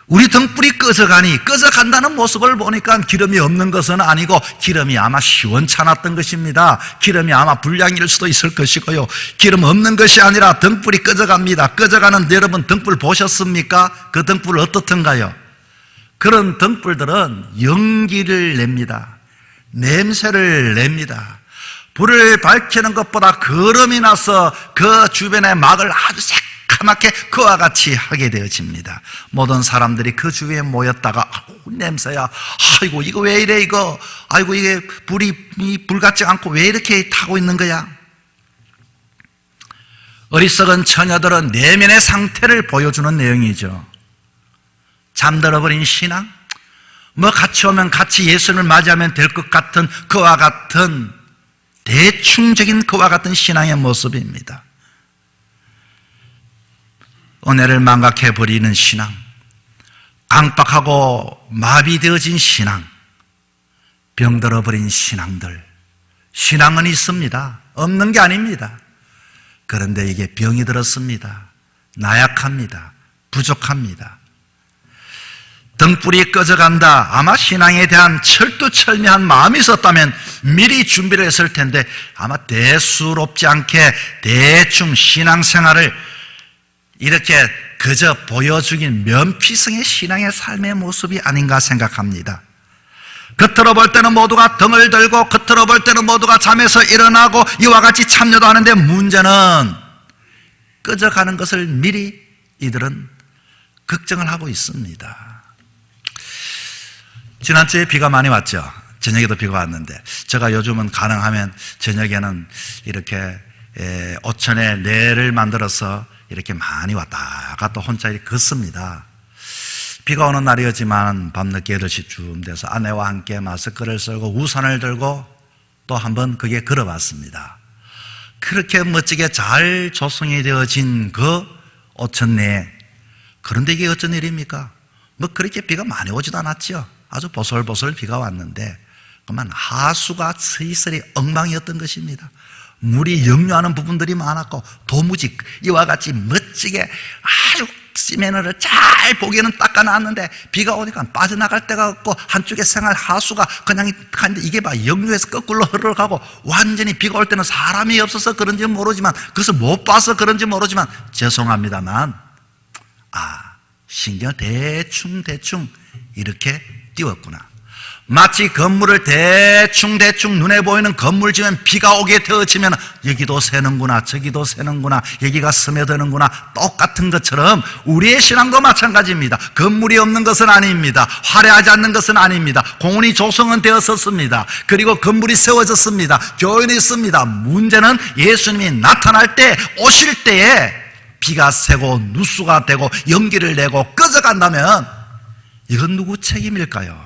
우리 등불이 꺼져간다는 모습을 보니까 기름이 없는 것은 아니고 기름이 아마 시원찮았던 것입니다. 기름이 아마 불량일 수도 있을 것이고요. 기름 없는 것이 아니라 등불이 꺼져갑니다. 꺼져가는 여러분 등불 보셨습니까? 그 등불 어떻던가요? 그런 등불들은 연기를 냅니다. 냄새를 냅니다. 불을 밝히는 것보다 거름이 나서 그 주변의 막을 아주 새까맣게 그와 같이 하게 되어집니다. 모든 사람들이 그 주위에 모였다가 아이고 냄새야, 아이고 이거 왜 이래 이거, 아이고 이게 불이 불 같지 않고 왜 이렇게 타고 있는 거야. 어리석은 처녀들은 내면의 상태를 보여주는 내용이죠. 잠들어버린 신앙, 뭐 같이 오면 같이 예수님을 맞이하면 될 것 같은 그와 같은 대충적인 그와 같은 신앙의 모습입니다. 은혜를 망각해버리는 신앙, 강박하고 마비되어진 신앙, 병들어버린 신앙들, 신앙은 있습니다. 없는 게 아닙니다. 그런데 이게 병이 들었습니다. 나약합니다. 부족합니다. 등불이 꺼져간다. 아마 신앙에 대한 철두철미한 마음이 있었다면 미리 준비를 했을 텐데 아마 대수롭지 않게 대충 신앙생활을 이렇게 그저 보여주긴 면피성의 신앙의 삶의 모습이 아닌가 생각합니다. 겉으로 볼 때는 모두가 등을 들고 겉으로 볼 때는 모두가 잠에서 일어나고 이와 같이 참여도 하는데 문제는 꺼져가는 것을 미리 이들은 걱정을 하고 있습니다. 지난주에 비가 많이 왔죠. 저녁에도 비가 왔는데 제가 요즘은 가능하면 저녁에는 이렇게 오천에 내를 만들어서 이렇게 많이 왔다 갔다 혼자 이렇게 걷습니다. 비가 오는 날이었지만 밤늦게 8시쯤 돼서 아내와 함께 마스크를 쓰고 우산을 들고 또 한번 그게 걸어봤습니다. 그렇게 멋지게 잘 조성이 되어진 그 오천 내에, 그런데 이게 어쩐 일입니까? 뭐 그렇게 비가 많이 오지도 않았죠. 아주 보슬보슬 비가 왔는데 그만 하수가 서리서리 엉망이었던 것입니다. 물이 역류하는 부분들이 많았고 도무지 이와 같이 멋지게 아주 시멘을 잘 보기에는 닦아놨는데 비가 오니까 빠져나갈 데가 없고 한쪽에 생활 하수가 그냥 가는데 이게 막 역류해서 거꾸로 흘러가고 완전히 비가 올 때는 사람이 없어서 그런지 모르지만 그것을 못 봐서 그런지 모르지만 죄송합니다만 신경 대충 이렇게 띄웠구나. 마치 건물을 대충 눈에 보이는 건물 지면 비가 오게 되어지면 여기도 새는구나 저기도 새는구나 여기가 스며드는구나 똑같은 것처럼 우리의 신앙도 마찬가지입니다. 건물이 없는 것은 아닙니다. 화려하지 않는 것은 아닙니다. 공원이 조성은 되었었습니다. 그리고 건물이 세워졌습니다. 교회는 있습니다. 문제는 예수님이 나타날 때 오실 때에 비가 새고 누수가 되고 연기를 내고 꺼져간다면 이건 누구 책임일까요?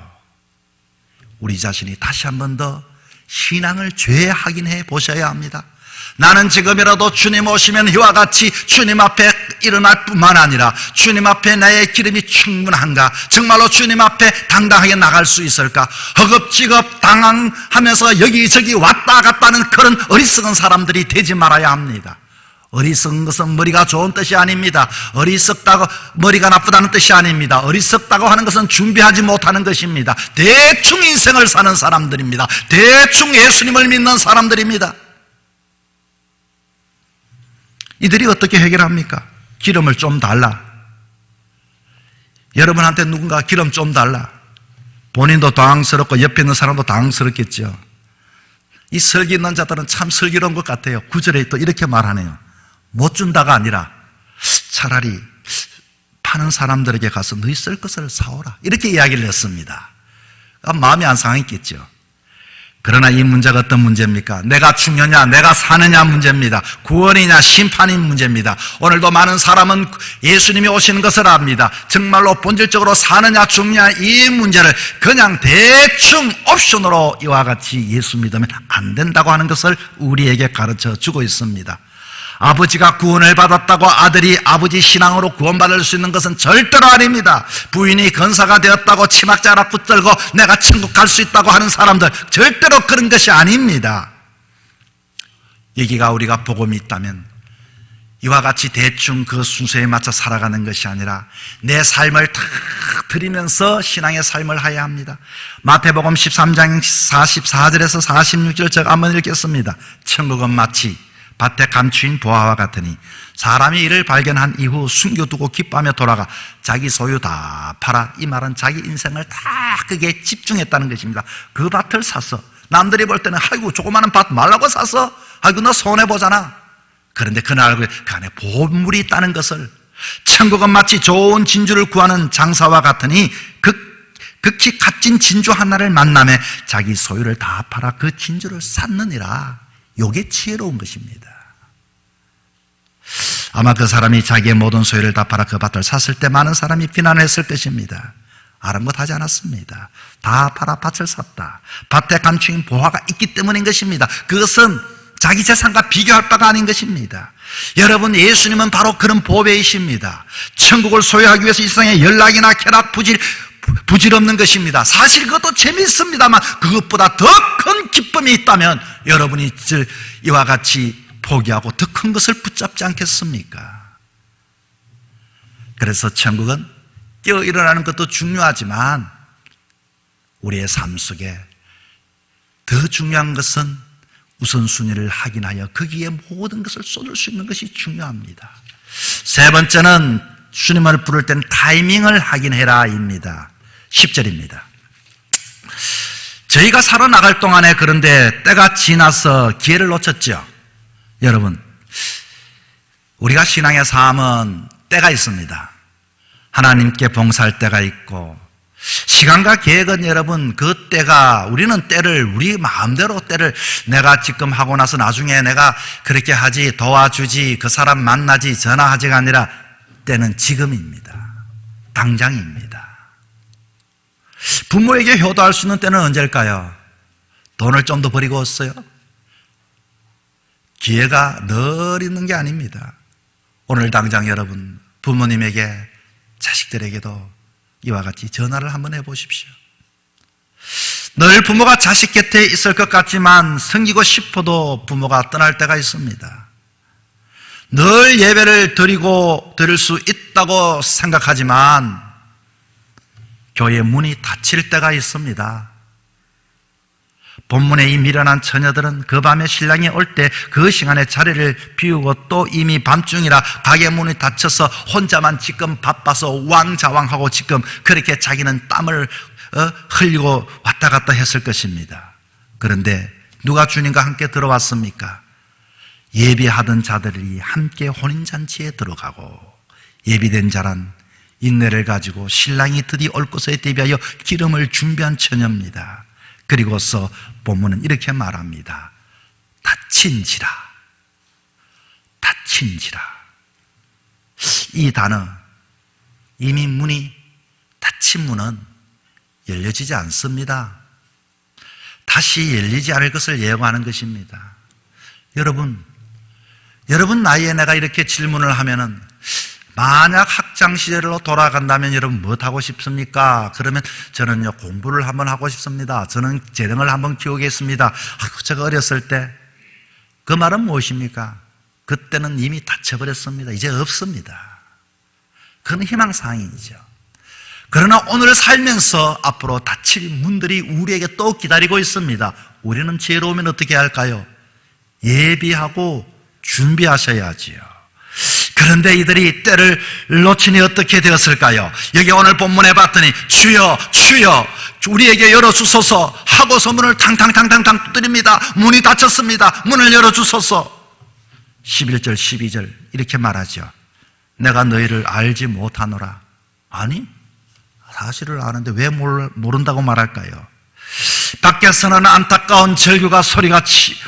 우리 자신이 다시 한 번 더 신앙을 재확인해 보셔야 합니다. 나는 지금이라도 주님 오시면 이와 같이 주님 앞에 일어날 뿐만 아니라 주님 앞에 나의 기름이 충분한가? 정말로 주님 앞에 당당하게 나갈 수 있을까? 허겁지겁 당황하면서 여기저기 왔다 갔다 하는 그런 어리석은 사람들이 되지 말아야 합니다. 어리석은 것은 머리가 좋은 뜻이 아닙니다. 어리석다고 머리가 나쁘다는 뜻이 아닙니다. 어리석다고 하는 것은 준비하지 못하는 것입니다. 대충 인생을 사는 사람들입니다. 대충 예수님을 믿는 사람들입니다. 이들이 어떻게 해결합니까? 기름을 좀 달라. 여러분한테 누군가 기름 좀 달라. 본인도 당황스럽고 옆에 있는 사람도 당황스럽겠죠. 이 설기 있는 자들은 참 슬기로운 것 같아요. 9절에 또 이렇게 말하네요. 못 준다가 아니라 차라리 파는 사람들에게 가서 너희 쓸 것을 사오라 이렇게 이야기를 했습니다. 마음이 안 상했겠죠. 그러나 이 문제가 어떤 문제입니까? 내가 죽느냐 내가 사느냐 문제입니다. 구원이냐 심판이 문제입니다. 오늘도 많은 사람은 예수님이 오시는 것을 압니다. 정말로 본질적으로 사느냐 죽느냐 이 문제를 그냥 대충 옵션으로 이와 같이 예수 믿으면 안 된다고 하는 것을 우리에게 가르쳐 주고 있습니다. 아버지가 구원을 받았다고 아들이 아버지 신앙으로 구원받을 수 있는 것은 절대로 아닙니다. 부인이 권사가 되었다고 치막자락 붙들고 내가 천국 갈 수 있다고 하는 사람들 절대로 그런 것이 아닙니다. 여기가 우리가 복음이 있다면 이와 같이 대충 그 순서에 맞춰 살아가는 것이 아니라 내 삶을 다 드리면서 신앙의 삶을 해야 합니다. 마태복음 13장 44절에서 46절 제가 한번 읽겠습니다. 천국은 마치 밭에 감추인 보화와 같으니 사람이 이를 발견한 이후 숨겨두고 기뻐하며 돌아가 자기 소유 다 팔아. 이 말은 자기 인생을 다 그게 집중했다는 것입니다. 그 밭을 샀어. 남들이 볼 때는 아이고 조그마한 밭 말라고 샀어. 아이고 너 손해보잖아. 그런데 그날 그 안에 보물이 있다는 것을, 천국은 마치 좋은 진주를 구하는 장사와 같으니 극히 값진 진주 하나를 만나매 자기 소유를 다 팔아 그 진주를 샀느니라. 요게 지혜로운 것입니다. 아마 그 사람이 자기의 모든 소유를 다 팔아 그 밭을 샀을 때 많은 사람이 비난을 했을 것입니다. 아랑곳하지 않았습니다. 다 팔아 밭을 샀다. 밭에 감추인 보화가 있기 때문인 것입니다. 그것은 자기 재산과 비교할 바가 아닌 것입니다. 여러분, 예수님은 바로 그런 보배이십니다. 천국을 소유하기 위해서 이 세상에 연락이나 쾌락, 부질 없는 것입니다. 사실 그것도 재미있습니다만 그것보다 더 큰 기쁨이 있다면 여러분이 이와 같이 포기하고 더 큰 것을 붙잡지 않겠습니까? 그래서 천국은 깨어 일어나는 것도 중요하지만 우리의 삶 속에 더 중요한 것은 우선순위를 확인하여 거기에 모든 것을 쏟을 수 있는 것이 중요합니다. 세 번째는 주님을 부를 땐 타이밍을 확인해라입니다. 10절입니다. 저희가 살아나갈 동안에 그런데 때가 지나서 기회를 놓쳤죠. 여러분, 우리가 신앙의 삶은 때가 있습니다. 하나님께 봉사할 때가 있고 시간과 계획은 여러분 그 때가, 우리는 때를 우리 마음대로 때를 내가 지금 하고 나서 나중에 내가 그렇게 하지, 도와주지, 그 사람 만나지, 전화하지가 아니라 때는 지금입니다. 당장입니다. 부모에게 효도할 수 있는 때는 언제일까요? 돈을 좀 더 버리고 왔어요? 기회가 늘 있는 게 아닙니다. 오늘 당장 여러분 부모님에게, 자식들에게도 이와 같이 전화를 한번 해보십시오. 늘 부모가 자식 곁에 있을 것 같지만 섬기고 싶어도 부모가 떠날 때가 있습니다. 늘 예배를 드릴 수 있다고 생각하지만 교회 문이 닫힐 때가 있습니다. 본문에 이 미련한 처녀들은 그 밤에 신랑이 올 때 그 시간에 자리를 비우고 또 이미 밤중이라 가게 문이 닫혀서 혼자만 지금 바빠서 왕자왕하고 지금 그렇게 자기는 땀을 흘리고 왔다 갔다 했을 것입니다. 그런데 누가 주님과 함께 들어왔습니까? 예비하던 자들이 함께 혼인잔치에 들어가고 예비된 자란 인내를 가지고 신랑이 드디어 올 것에 대비하여 기름을 준비한 처녀입니다. 그리고서 본문은 이렇게 말합니다. 닫힌지라. 닫힌지라. 이 단어, 이미 문이, 닫힌 문은 열려지지 않습니다. 다시 열리지 않을 것을 예고하는 것입니다. 여러분 나이에 내가 이렇게 질문을 하면은 만약 학창시절로 돌아간다면 여러분 뭐 하고 싶습니까? 그러면 저는요 공부를 한번 하고 싶습니다. 저는 재능을 한번 키우겠습니다. 제가 어렸을 때 그 말은 무엇입니까? 그때는 이미 닫혀버렸습니다. 이제 없습니다. 그건 희망사항이죠. 그러나 오늘 살면서 앞으로 닫힐 문들이 우리에게 또 기다리고 있습니다. 우리는 지혜로우면 어떻게 할까요? 예비하고 준비하셔야지요. 그런데 이들이 때를 놓치니 어떻게 되었을까요? 여기 오늘 본문에 봤더니 주여 주여 우리에게 열어주소서 하고서 문을 탕탕탕탕탕 두드립니다. 문이 닫혔습니다. 문을 열어주소서. 11절 12절 이렇게 말하죠. 내가 너희를 알지 못하노라. 아니 사실을 아는데 왜 모른다고 말할까요? 밖에서는 안타까운 절규가 소리가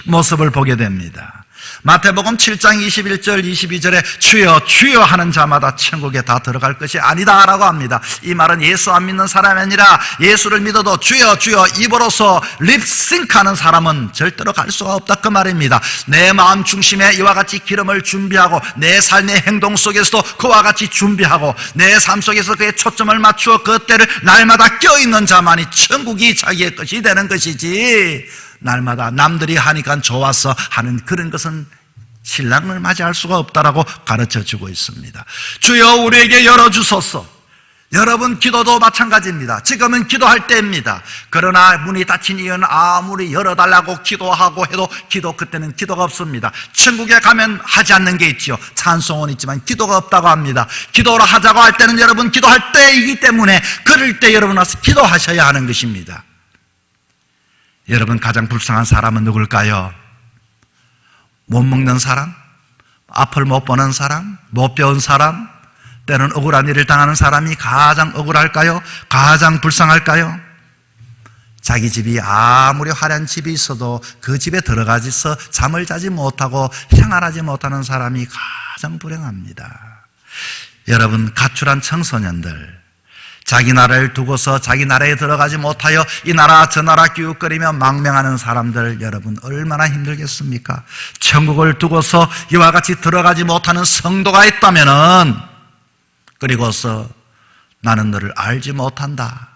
모습을 보게 됩니다. 마태복음 7장 21절 22절에 주여 주여 하는 자마다 천국에 다 들어갈 것이 아니다 라고 합니다. 이 말은 예수 안 믿는 사람이 아니라 예수를 믿어도 주여 주여 입으로서 립싱크하는 사람은 절대로 갈 수가 없다 그 말입니다. 내 마음 중심에 이와 같이 기름을 준비하고 내 삶의 행동 속에서도 그와 같이 준비하고 내 삶 속에서 그의 초점을 맞추어 그 때를 날마다 껴있는 자만이 천국이 자기의 것이 되는 것이지, 날마다 남들이 하니까 좋아서 하는 그런 것은 신랑을 맞이할 수가 없다라고 가르쳐주고 있습니다. 주여 우리에게 열어주소서. 여러분 기도도 마찬가지입니다. 지금은 기도할 때입니다. 그러나 문이 닫힌 이유는 아무리 열어달라고 기도하고 해도 그때는 기도가 없습니다. 천국에 가면 하지 않는 게 있죠. 찬송은 있지만 기도가 없다고 합니다. 기도를 하자고 할 때는 여러분 기도할 때이기 때문에 그럴 때 여러분 와서 기도하셔야 하는 것입니다. 여러분 가장 불쌍한 사람은 누굴까요? 못 먹는 사람? 앞을 못 보는 사람? 못 배운 사람? 때는 억울한 일을 당하는 사람이 가장 억울할까요? 가장 불쌍할까요? 자기 집이 아무리 화려한 집이 있어도 그 집에 들어가서 잠을 자지 못하고 생활하지 못하는 사람이 가장 불행합니다. 여러분 가출한 청소년들, 자기 나라를 두고서 자기 나라에 들어가지 못하여 이 나라 저 나라 끼웃거리며 망명하는 사람들, 여러분 얼마나 힘들겠습니까? 천국을 두고서 이와 같이 들어가지 못하는 성도가 있다면은, 그리고서 나는 너를 알지 못한다,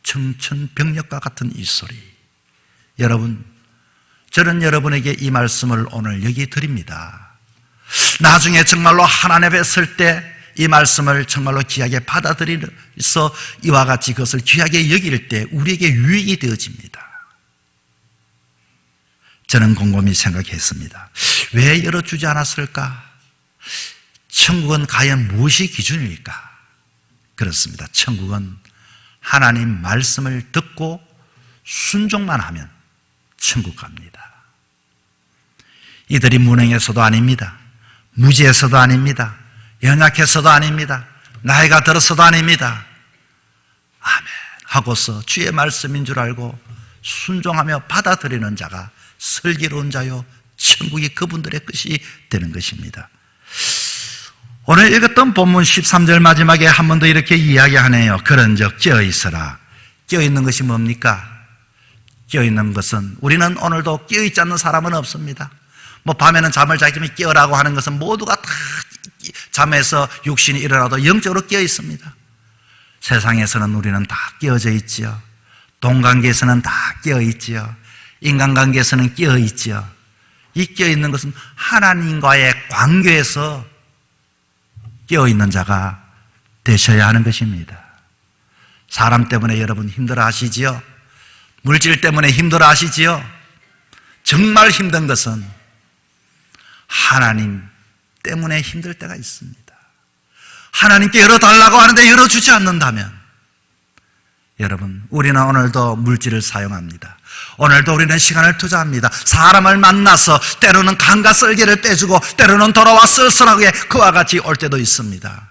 청천벽력과 같은 이 소리. 여러분, 저는 여러분에게 이 말씀을 오늘 여기 드립니다. 나중에 정말로 하나님 앞에 설 때 이 말씀을 정말로 귀하게 받아들여서 이와 같이 그것을 귀하게 여길 때 우리에게 유익이 되어집니다. 저는 곰곰이 생각했습니다. 왜 열어주지 않았을까? 천국은 과연 무엇이 기준일까? 그렇습니다. 천국은 하나님 말씀을 듣고 순종만 하면 천국 갑니다. 이들이 무능해서도 아닙니다. 무지해서도 아닙니다. 연약해서도 아닙니다. 나이가 들어서도 아닙니다. 아멘 하고서 주의 말씀인 줄 알고 순종하며 받아들이는 자가 슬기로운 자요 천국이 그분들의 것이 되는 것입니다. 오늘 읽었던 본문 13절 마지막에 한 번 더 이렇게 이야기하네요. 그런즉 깨어있으라. 깨어있는 것이 뭡니까? 깨어있는 것은, 우리는 오늘도 깨어있지 않는 사람은 없습니다. 밤에는 잠을 자기면 깨어라고 하는 것은 모두가 다 잠에서 육신이 일어나도 영적으로 깨어 있습니다. 세상에서는 우리는 다 깨어져 있지요. 동관계에서는 다 깨어 있지요. 인간관계에서는 깨어 있지요. 이 깨어 있는 것은 하나님과의 관계에서 깨어 있는 자가 되셔야 하는 것입니다. 사람 때문에 여러분 힘들어 하시지요? 물질 때문에 힘들어 하시지요? 정말 힘든 것은 하나님 때문에 힘들 때가 있습니다. 하나님께 열어달라고 하는데 열어주지 않는다면, 여러분 우리는 오늘도 물질을 사용합니다. 오늘도 우리는 시간을 투자합니다. 사람을 만나서 때로는 간과 썰기를 빼주고 때로는 돌아와 쓸쓸하게 그와 같이 올 때도 있습니다.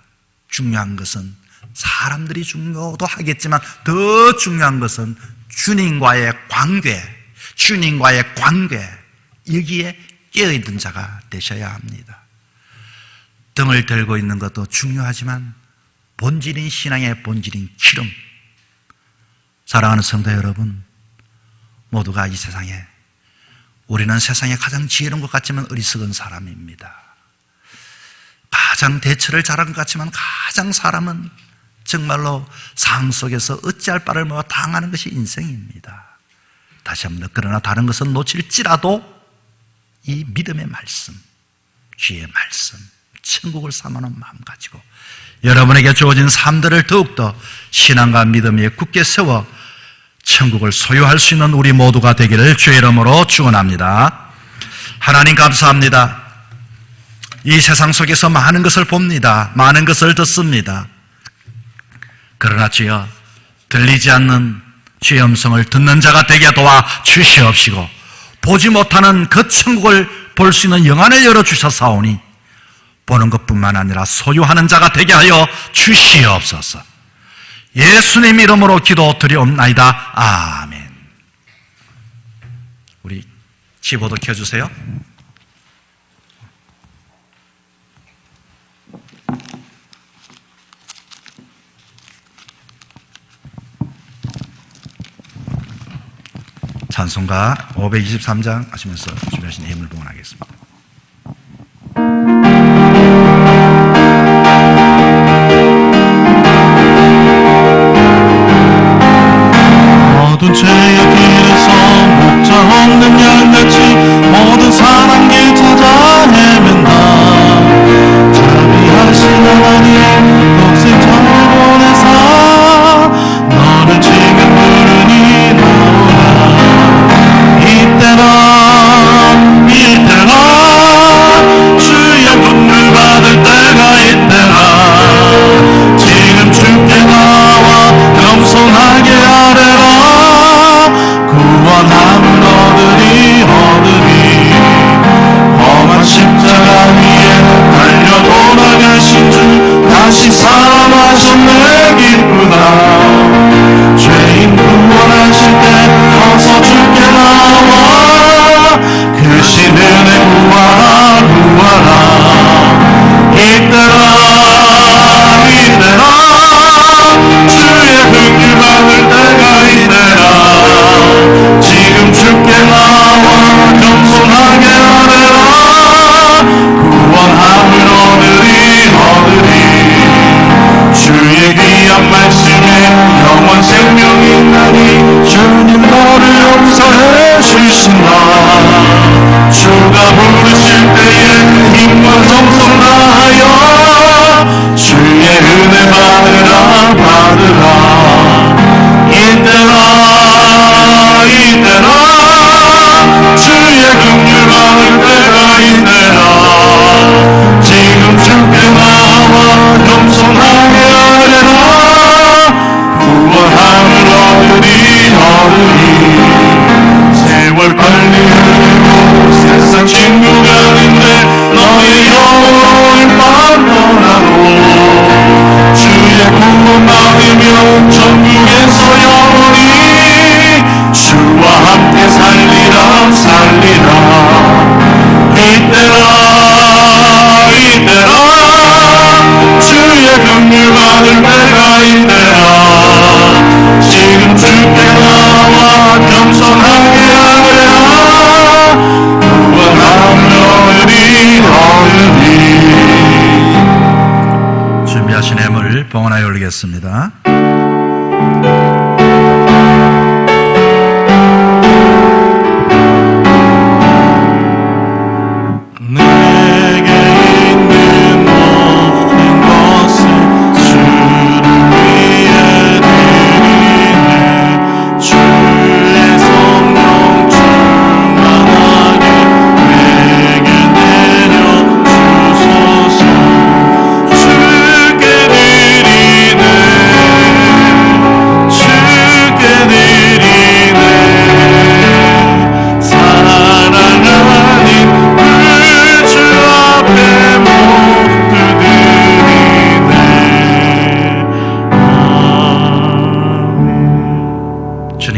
중요한 것은, 사람들이 중요도 하겠지만 더 중요한 것은 주님과의 관계, 주님과의 관계, 여기에 깨어있는 자가 되셔야 합니다. 등을 들고 있는 것도 중요하지만 본질인 신앙의 본질인 기름. 사랑하는 성도 여러분, 모두가 이 세상에, 우리는 세상에 가장 지혜로운 것 같지만 어리석은 사람입니다. 가장 대처를 잘한 것 같지만 가장 사람은 정말로 상 속에서 어찌할 바를 모아 당하는 것이 인생입니다. 다시 한번, 그러나 다른 것은 놓칠지라도 이 믿음의 말씀, 주의 말씀, 천국을 삼아놓은 마음 가지고 여러분에게 주어진 삶들을 더욱더 신앙과 믿음 위에 굳게 세워 천국을 소유할 수 있는 우리 모두가 되기를 주의 이름으로 축원합니다. 하나님 감사합니다. 이 세상 속에서 많은 것을 봅니다. 많은 것을 듣습니다. 그러나 주여, 들리지 않는 주의 음성을 듣는 자가 되게 도와 주시옵시고, 보지 못하는 그 천국을 볼 수 있는 영안을 열어주셨사오니 보는 것뿐만 아니라 소유하는 자가 되게 하여 주시옵소서. 예수님 이름으로 기도 드리옵나이다. 아멘. 우리 키보드 켜주세요. 찬송가 523장 하시면서 준비하신 예물 봉헌하겠습니다. 어두운 죄의 길에서 목자 없는 양같이 모든 사람 길 찾아 헤맨다. 자비하신 하나님 독생자를 보내사 너를 지금 부르니 나오라. 이때라 주의 분을 받을 때가 이때라. 지금 주께 나와 겸손하게 아뢰라. 구원함을 얻으리 험한 십자가 위에 달려 돌아가신 주 다시 살아나셨네. 기쁘다. 죄인 구원하실 때 커서 주께 나와 그 신은혜 구하라. 이때라 주의 긍휼 받을 때가 이때라. 지금 주께 나와 겸손하게 아뢰라. 구원함을 얻으리 주의 귀한 말씀에 영원 생명이 있나니 주님 너를 용서해 주신다. 주가 부르실 때에 힘과 정성 다하여 주의 은혜 받으라. 이때라 주의 긍휼 받을 때가 이때라. 지금 주께 나와 겸손하게 아뢰라. 구원함을 얻으리. 세월 빨리 흐르고 세상 친구가 있는데 너의 영혼을 만나라도 주의 구원 받으며 천국에서 영원히 주와 함께 살리라. 이때라 주의 긍휼 받을 때가 이때라. 지금 주께 나와 겸손하게 아뢰라. 구원함을 얻으리. 준비하신 예물 봉헌하여 올리겠습니다.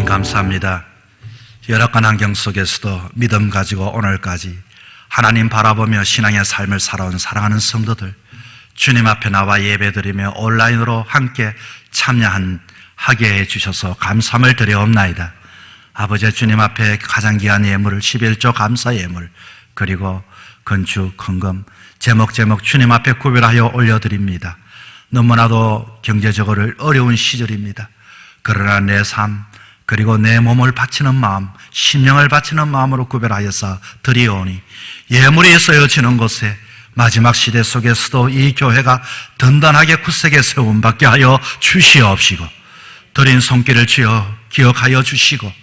감사합니다. 열악한 환경 속에서도 믿음 가지고 오늘까지 하나님 바라보며 신앙의 삶을 살아온 사랑하는 성도들, 주님 앞에 나와 예배드리며 온라인으로 함께 참여하게 해주셔서 감사함을 드려옵나이다. 아버지, 주님 앞에 가장 귀한 예물을 11조 감사 예물, 그리고 건축, 헌금, 제목 주님 앞에 구별하여 올려드립니다. 너무나도 경제적으로 어려운 시절입니다. 그러나 내 삶, 그리고 내 몸을 바치는 마음, 심령을 바치는 마음으로 구별하여서 드리오니 예물이 쓰여지는 곳에 마지막 시대 속에서도 이 교회가 든든하게 굳세게 세움받게 하여 주시옵시고, 드린 손길을 쥐어 기억하여 주시고,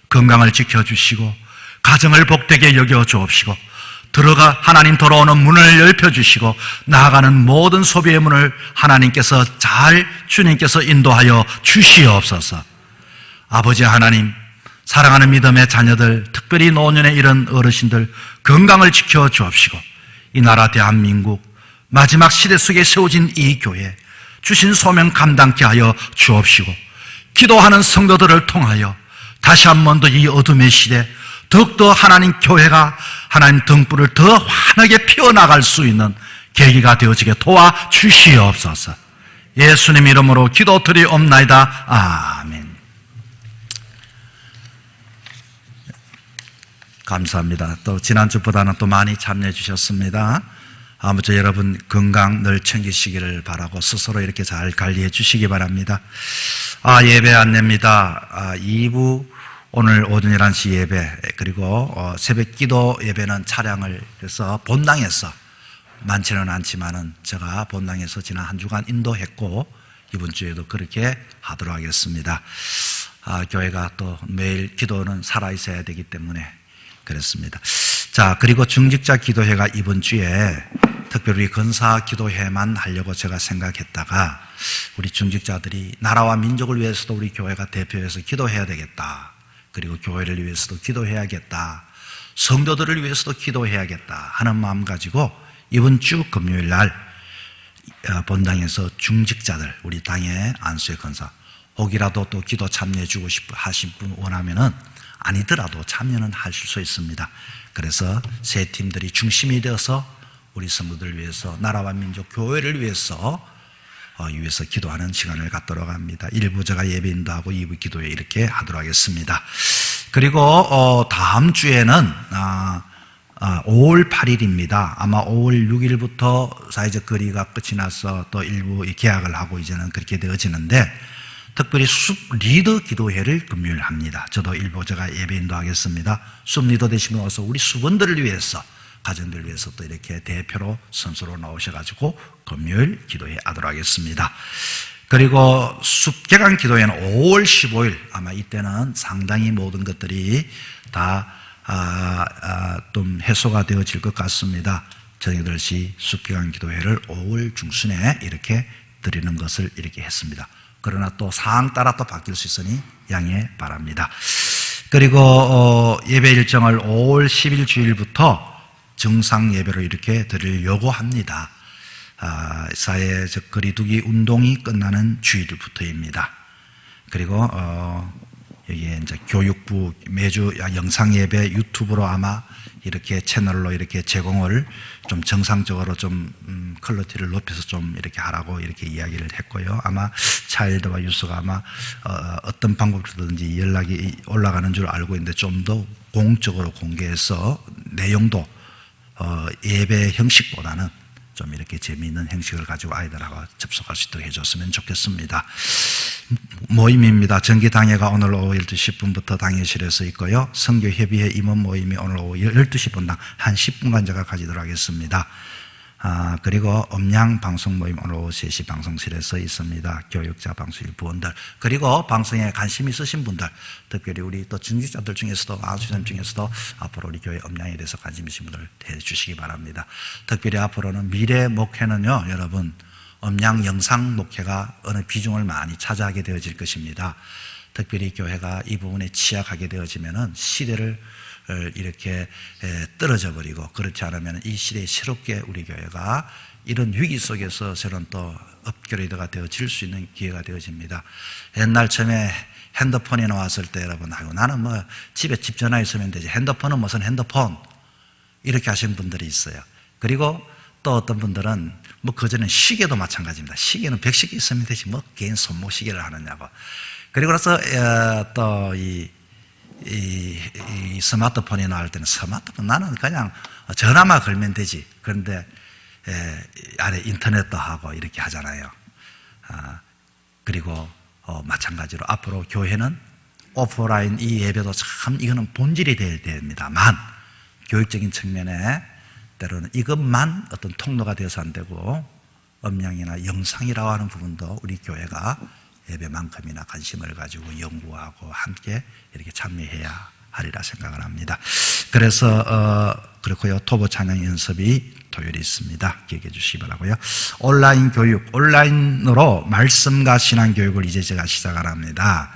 건강을 지켜주시고, 가정을 복되게 여겨 주옵시고, 하나님 돌아오는 문을 열펴주시고, 나아가는 모든 소비의 문을 하나님께서 주님께서 인도하여 주시옵소서. 아버지 하나님, 사랑하는 믿음의 자녀들, 특별히 노년의 이런 어르신들 건강을 지켜 주옵시고, 이 나라 대한민국 마지막 시대 속에 세워진 이 교회 주신 소명 감당케 하여 주옵시고, 기도하는 성도들을 통하여 다시 한 번 더 이 어둠의 시대 더욱더 하나님 교회가 하나님 등불을 더 환하게 피워나갈 수 있는 계기가 되어지게 도와주시옵소서. 예수님 이름으로 기도드리옵나이다. 아멘. 감사합니다. 또 지난주보다는 또 많이 참여해 주셨습니다. 아무쪼 여러분 건강 늘 챙기시기를 바라고 스스로 이렇게 잘 관리해 주시기 바랍니다. 예배 안내입니다. 2부 오늘 오전 11시 예배, 그리고 새벽 기도 예배는 차량을 해서 본당에서, 많지는 않지만은 제가 본당에서 지난 한 주간 인도했고 이번 주에도 그렇게 하도록 하겠습니다. 교회가 또 매일 기도는 살아있어야 되기 때문에 그렇습니다. 자, 그리고 중직자 기도회가 이번 주에 특별히 건사 기도회만 하려고 제가 생각했다가 우리 중직자들이 나라와 민족을 위해서도 우리 교회가 대표해서 기도해야 되겠다. 그리고 교회를 위해서도 기도해야겠다. 성도들을 위해서도 기도해야겠다 하는 마음 가지고 이번 주 금요일 날 본당에서 중직자들, 우리 당의 안수의 건사, 혹이라도 또 기도 참여해 주고 싶어 하신 분 원하면은 아니더라도 참여는 하실 수 있습니다. 그래서 세 팀들이 중심이 되어서 우리 성도들을 위해서, 나라와 민족, 교회를 위해서 기도하는 시간을 갖도록 합니다. 1부 제가 예배 인도하고 2부 기도회 이렇게 하도록 하겠습니다. 그리고 다음 주에는 5월 8일입니다. 아마 5월 6일부터 사회적 거리가 끝이 나서 또 일부 계약을 하고 이제는 그렇게 되어지는데, 특별히 숲 리더 기도회를 금요일 합니다. 저도 일부 제가 예배 인도하겠습니다. 숲 리더 되시면 와서 우리 수건들을 위해서, 가정들을 위해서 또 이렇게 대표로 선수로 나오셔가지고 금요일 기도회 하도록 하겠습니다. 그리고 숲 개강 기도회는 5월 15일, 아마 이때는 상당히 모든 것들이 다 좀 해소가 되어질 것 같습니다. 저녁 8시 숲 개강 기도회를 5월 중순에 이렇게 드리는 것을 이렇게 했습니다. 그러나 또 상황 따라 또 바뀔 수 있으니 양해 바랍니다. 그리고 예배 일정을 5월 10일 주일부터 정상 예배로 이렇게 드리려고 합니다. 사회적 거리두기 운동이 끝나는 주일부터입니다. 그리고 여기에 이제 교육부 매주 영상 예배 유튜브로 아마 이렇게 채널로 이렇게 제공을 좀 정상적으로 좀 퀄리티를 높여서 좀 이렇게 하라고 이렇게 이야기를 했고요. 아마 차일드와 유스가 아마 어떤 방법으로든지 연락이 올라가는 줄 알고 있는데 좀 더 공적으로 공개해서 내용도 예배 형식보다는 좀 이렇게 재미있는 형식을 가지고 아이들하고 접속할 수 있도록 해줬으면 좋겠습니다. 모임입니다. 정기당회가 오늘 오후 12시 10분부터 당회실에서 있고요. 선교협의회 임원 모임이 오늘 오후 12시 분당 한 10분간 제가 가지도록 하겠습니다. 그리고 음양 방송 모임 오늘 오후 3시 방송실에서 있습니다. 교육자, 방송일 부원들, 그리고 방송에 관심 있으신 분들, 특별히 우리 또 중직자들 중에서도, 아수생 중에서도 앞으로 우리 교회 음양에 대해서 관심 있으신 분들 해주시기 바랍니다. 특별히 앞으로는 미래 목회는요, 여러분, 음양 영상 목회가 어느 비중을 많이 차지하게 되어질 것입니다. 특별히 교회가 이 부분에 취약하게 되어지면은 시대를 이렇게 떨어져 버리고, 그렇지 않으면 이 시대에 새롭게 우리 교회가 이런 위기 속에서 새로운 또 업그레이드가 되어질 수 있는 기회가 되어집니다. 옛날 처음에 핸드폰이 나왔을 때 여러분, 아이고 나는 뭐 집에 집 전화 있으면 되지, 핸드폰은 무슨 핸드폰, 이렇게 하신 분들이 있어요. 그리고 또 어떤 분들은 뭐 그전엔 시계도 마찬가지입니다. 시계는 100시계 있으면 되지 뭐 개인 손목 시계를 하느냐고. 그리고 나서 또 이 스마트폰이 나올 때는 스마트폰, 나는 그냥 전화만 걸면 되지. 그런데 안에 인터넷도 하고 이렇게 하잖아요. 그리고 마찬가지로 앞으로 교회는 오프라인 이 예배도 참 이거는 본질이 되어야 됩니다만, 교육적인 측면에 때로는 이것만 어떤 통로가 되어서 안 되고 음량이나 영상이라고 하는 부분도 우리 교회가 예배만큼이나 관심을 가지고 연구하고 함께 이렇게 참여해야 하리라 생각을 합니다. 그래서 그렇고요. 토보 찬양 연습이 토요일에 있습니다. 기억해 주시기 바라고요. 온라인 교육, 온라인으로 말씀과 신앙 교육을 이제 제가 시작을 합니다.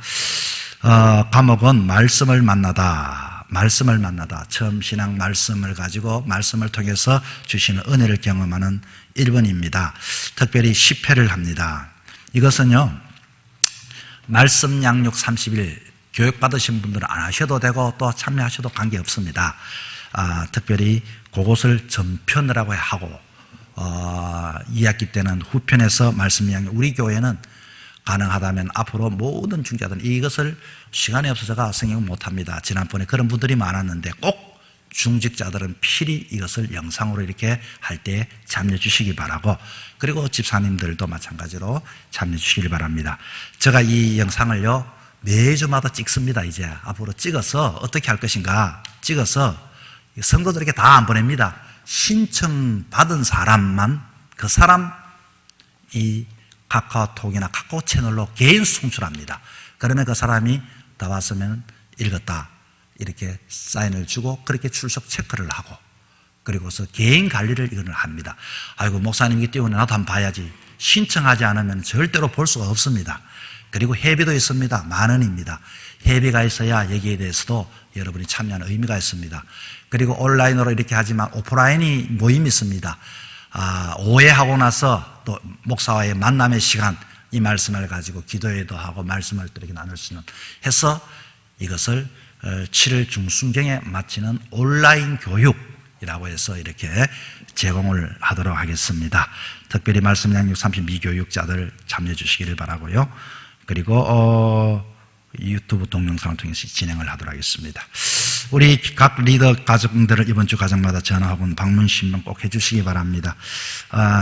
과목은 말씀을 만나다. 처음 신앙 말씀을 가지고 말씀을 통해서 주시는 은혜를 경험하는 1번입니다. 특별히 10회를 합니다. 이것은요, 말씀 양육 30일 교육받으신 분들은 안 하셔도 되고 또 참여하셔도 관계없습니다. 특별히 그것을 전편이라고 하고 2학기 때는 후편에서 말씀 이야기, 우리 교회는 가능하다면 앞으로 모든 중자들은 이것을 시간이 없어서가 성행을 못합니다. 지난번에 그런 분들이 많았는데 꼭 중직자들은 필히 이것을 영상으로 이렇게 할 때 참여해 주시기 바라고, 그리고 집사님들도 마찬가지로 참여해 주시기 바랍니다. 제가 이 영상을요 매주마다 찍습니다. 이제 앞으로 찍어서 어떻게 할 것인가, 찍어서 성도들에게 다 안 보냅니다. 신청받은 사람만, 그 사람 이 카카오톡이나 카카오 채널로 개인 송출합니다. 그러면 그 사람이 다 왔으면 읽었다 이렇게 사인을 주고 그렇게 출석 체크를 하고, 그리고서 개인 관리를 이걸 합니다. 아이고 목사님이 띄우네 나도 한번 봐야지. 신청하지 않으면 절대로 볼 수가 없습니다. 그리고 회비도 있습니다. 10,000원입니다. 회비가 있어야 여기에 대해서도 여러분이 참여하는 의미가 있습니다. 그리고 온라인으로 이렇게 하지만 오프라인이 모임이 있습니다. 오해하고 나서 또 목사와의 만남의 시간, 이 말씀을 가지고 기도회도 하고 말씀을 또 이렇게 나눌 수 있는 해서 이것을 7월 중순경에 마치는 온라인 교육이라고 해서 이렇게 제공을 하도록 하겠습니다. 특별히 말씀 양육 30 미교육자들 참여해 주시기를 바라고요. 그리고 유튜브 동영상을 통해서 진행을 하도록 하겠습니다. 우리 각 리더 가정들을 이번 주 가정마다 전화 방문 신문 꼭 해주시기 바랍니다.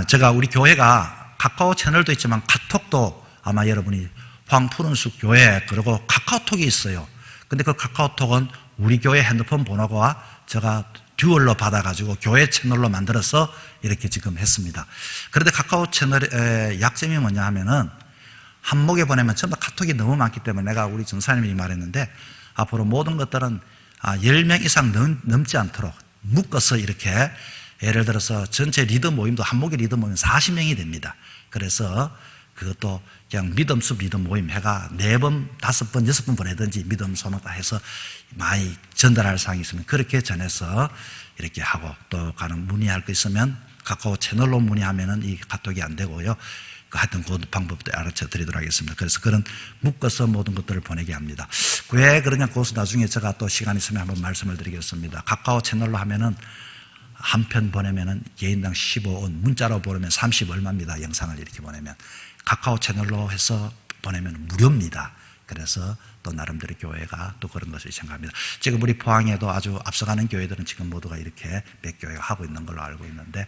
제가 우리 교회가 카카오 채널도 있지만 카톡도 아마 여러분이 황푸른숲 교회 그리고 카카오톡이 있어요. 근데 그 카카오톡은 우리 교회 핸드폰 번호가 제가 듀얼로 받아가지고 교회 채널로 만들어서 이렇게 지금 했습니다. 그런데 카카오 채널의 약점이 뭐냐 하면은 한목에 보내면 전부 카톡이 너무 많기 때문에 내가 우리 전사님이 말했는데 앞으로 모든 것들은 10명 이상 넘지 않도록 묶어서 이렇게, 예를 들어서 전체 리더 모임도 한목의 리더 모임 40명이 됩니다. 그래서 그것도 그냥 믿음숲 리더 모임 해가 4번, 5번, 6번 보내든지 믿음 소문 다 해서 많이 전달할 사항이 있으면 그렇게 전해서 이렇게 하고, 또 가는 문의할 거 있으면 카카오 채널로 문의하면은 이 카톡이 안 되고요. 하여튼 그 방법도 알아쳐 드리도록 하겠습니다. 그래서 그런 묶어서 모든 것들을 보내게 합니다. 왜 그러냐, 그것은 나중에 제가 또 시간 있으면 한번 말씀을 드리겠습니다. 카카오 채널로 하면은 한 편 보내면은 개인당 15원, 문자로 보내면 30 얼마입니다. 영상을 이렇게 보내면. 카카오 채널로 해서 보내면 무료입니다. 그래서 또 나름대로 교회가 또 그런 것을 생각합니다. 지금 우리 포항에도 아주 앞서가는 교회들은 지금 모두가 이렇게 몇 교회가 하고 있는 걸로 알고 있는데,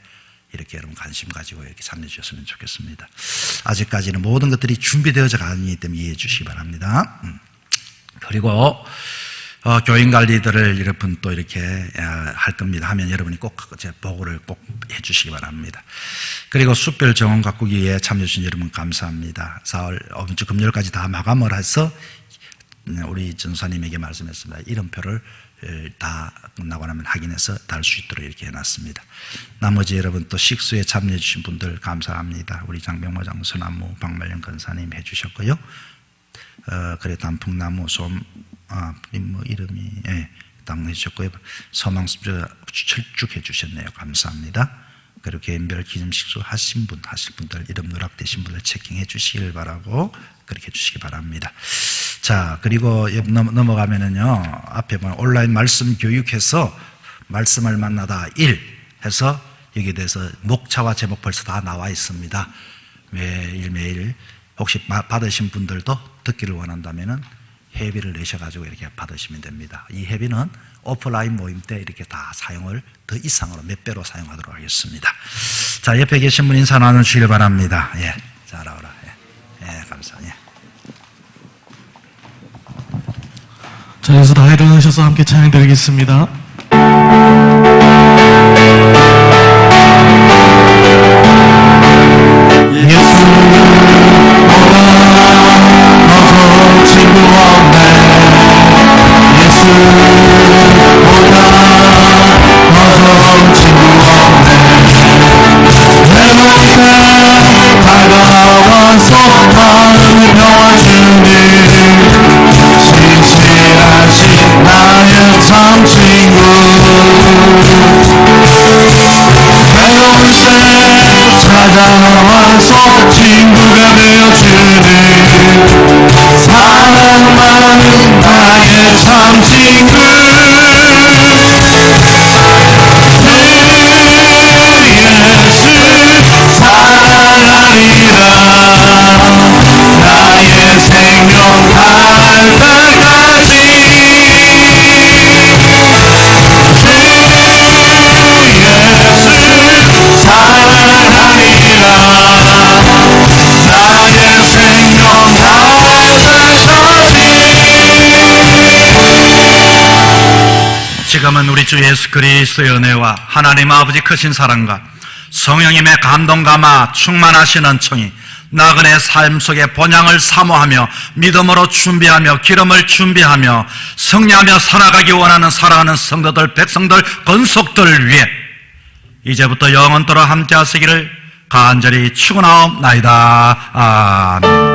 이렇게 여러분 관심 가지고 이렇게 참여해 주셨으면 좋겠습니다. 아직까지는 모든 것들이 준비되어져 가기 때문에 이해해 주시기 바랍니다. 그리고 교인 관리들을 여러분 또 이렇게 할 겁니다. 하면 여러분이 꼭 제 보고를 꼭 해주시기 바랍니다. 그리고 숯별 정원 가꾸기에 참여해 주신 여러분 감사합니다. 4월 이번 주 금요일까지 다 마감을 해서 우리 전사님에게 말씀했습니다. 이름표를 다 끝나고 나면 확인해서 달 수 있도록 이렇게 해놨습니다. 나머지 여러분 또 식수에 참여해 주신 분들 감사합니다. 우리 장병모 장수나무 박말년 권사님 해주셨고요. 그래 단풍나무 뭐 이름이 당해주셨고요. 서망습자 철쭉해 주셨네요. 감사합니다. 그리고 개인별 기념식수 하실 분들 이름 누락되신 분들 체킹해 주시길 바라고 그렇게 해주시기 바랍니다. 자, 그리고 넘어가면은요, 앞에 보면 온라인 말씀 교육해서 말씀을 만나다 1 해서 여기에 대해서 목차와 제목 벌써 다 나와 있습니다. 매일 혹시 받으신 분들도 듣기를 원한다면은 회비를 내셔가지고 이렇게 받으시면 됩니다. 이 회비는 오프라인 모임 때 이렇게 다 사용을 더 이상으로 몇 배로 사용하도록 하겠습니다. 자, 옆에 계신 분 인사 나누시길 바랍니다. 예, 자, 나오라. 예, 감사합니다. 자리에서 다 일어나셔서 함께 찬양 드리겠습니다. 찾아와서 친구가 되어주는 사랑 많은 지금은 우리 주 예수 그리스도의 은혜와 하나님 아버지 크신 사랑과 성령님의 감동 감화 충만하시는 청이 나그네 삶 속에 본향을 사모하며 믿음으로 준비하며 기름을 준비하며 승리하며 살아가기 원하는 사랑하는 성도들, 백성들, 건속들 위해 이제부터 영원토록 함께 하시기를 간절히 축원하옵나이다. 아멘.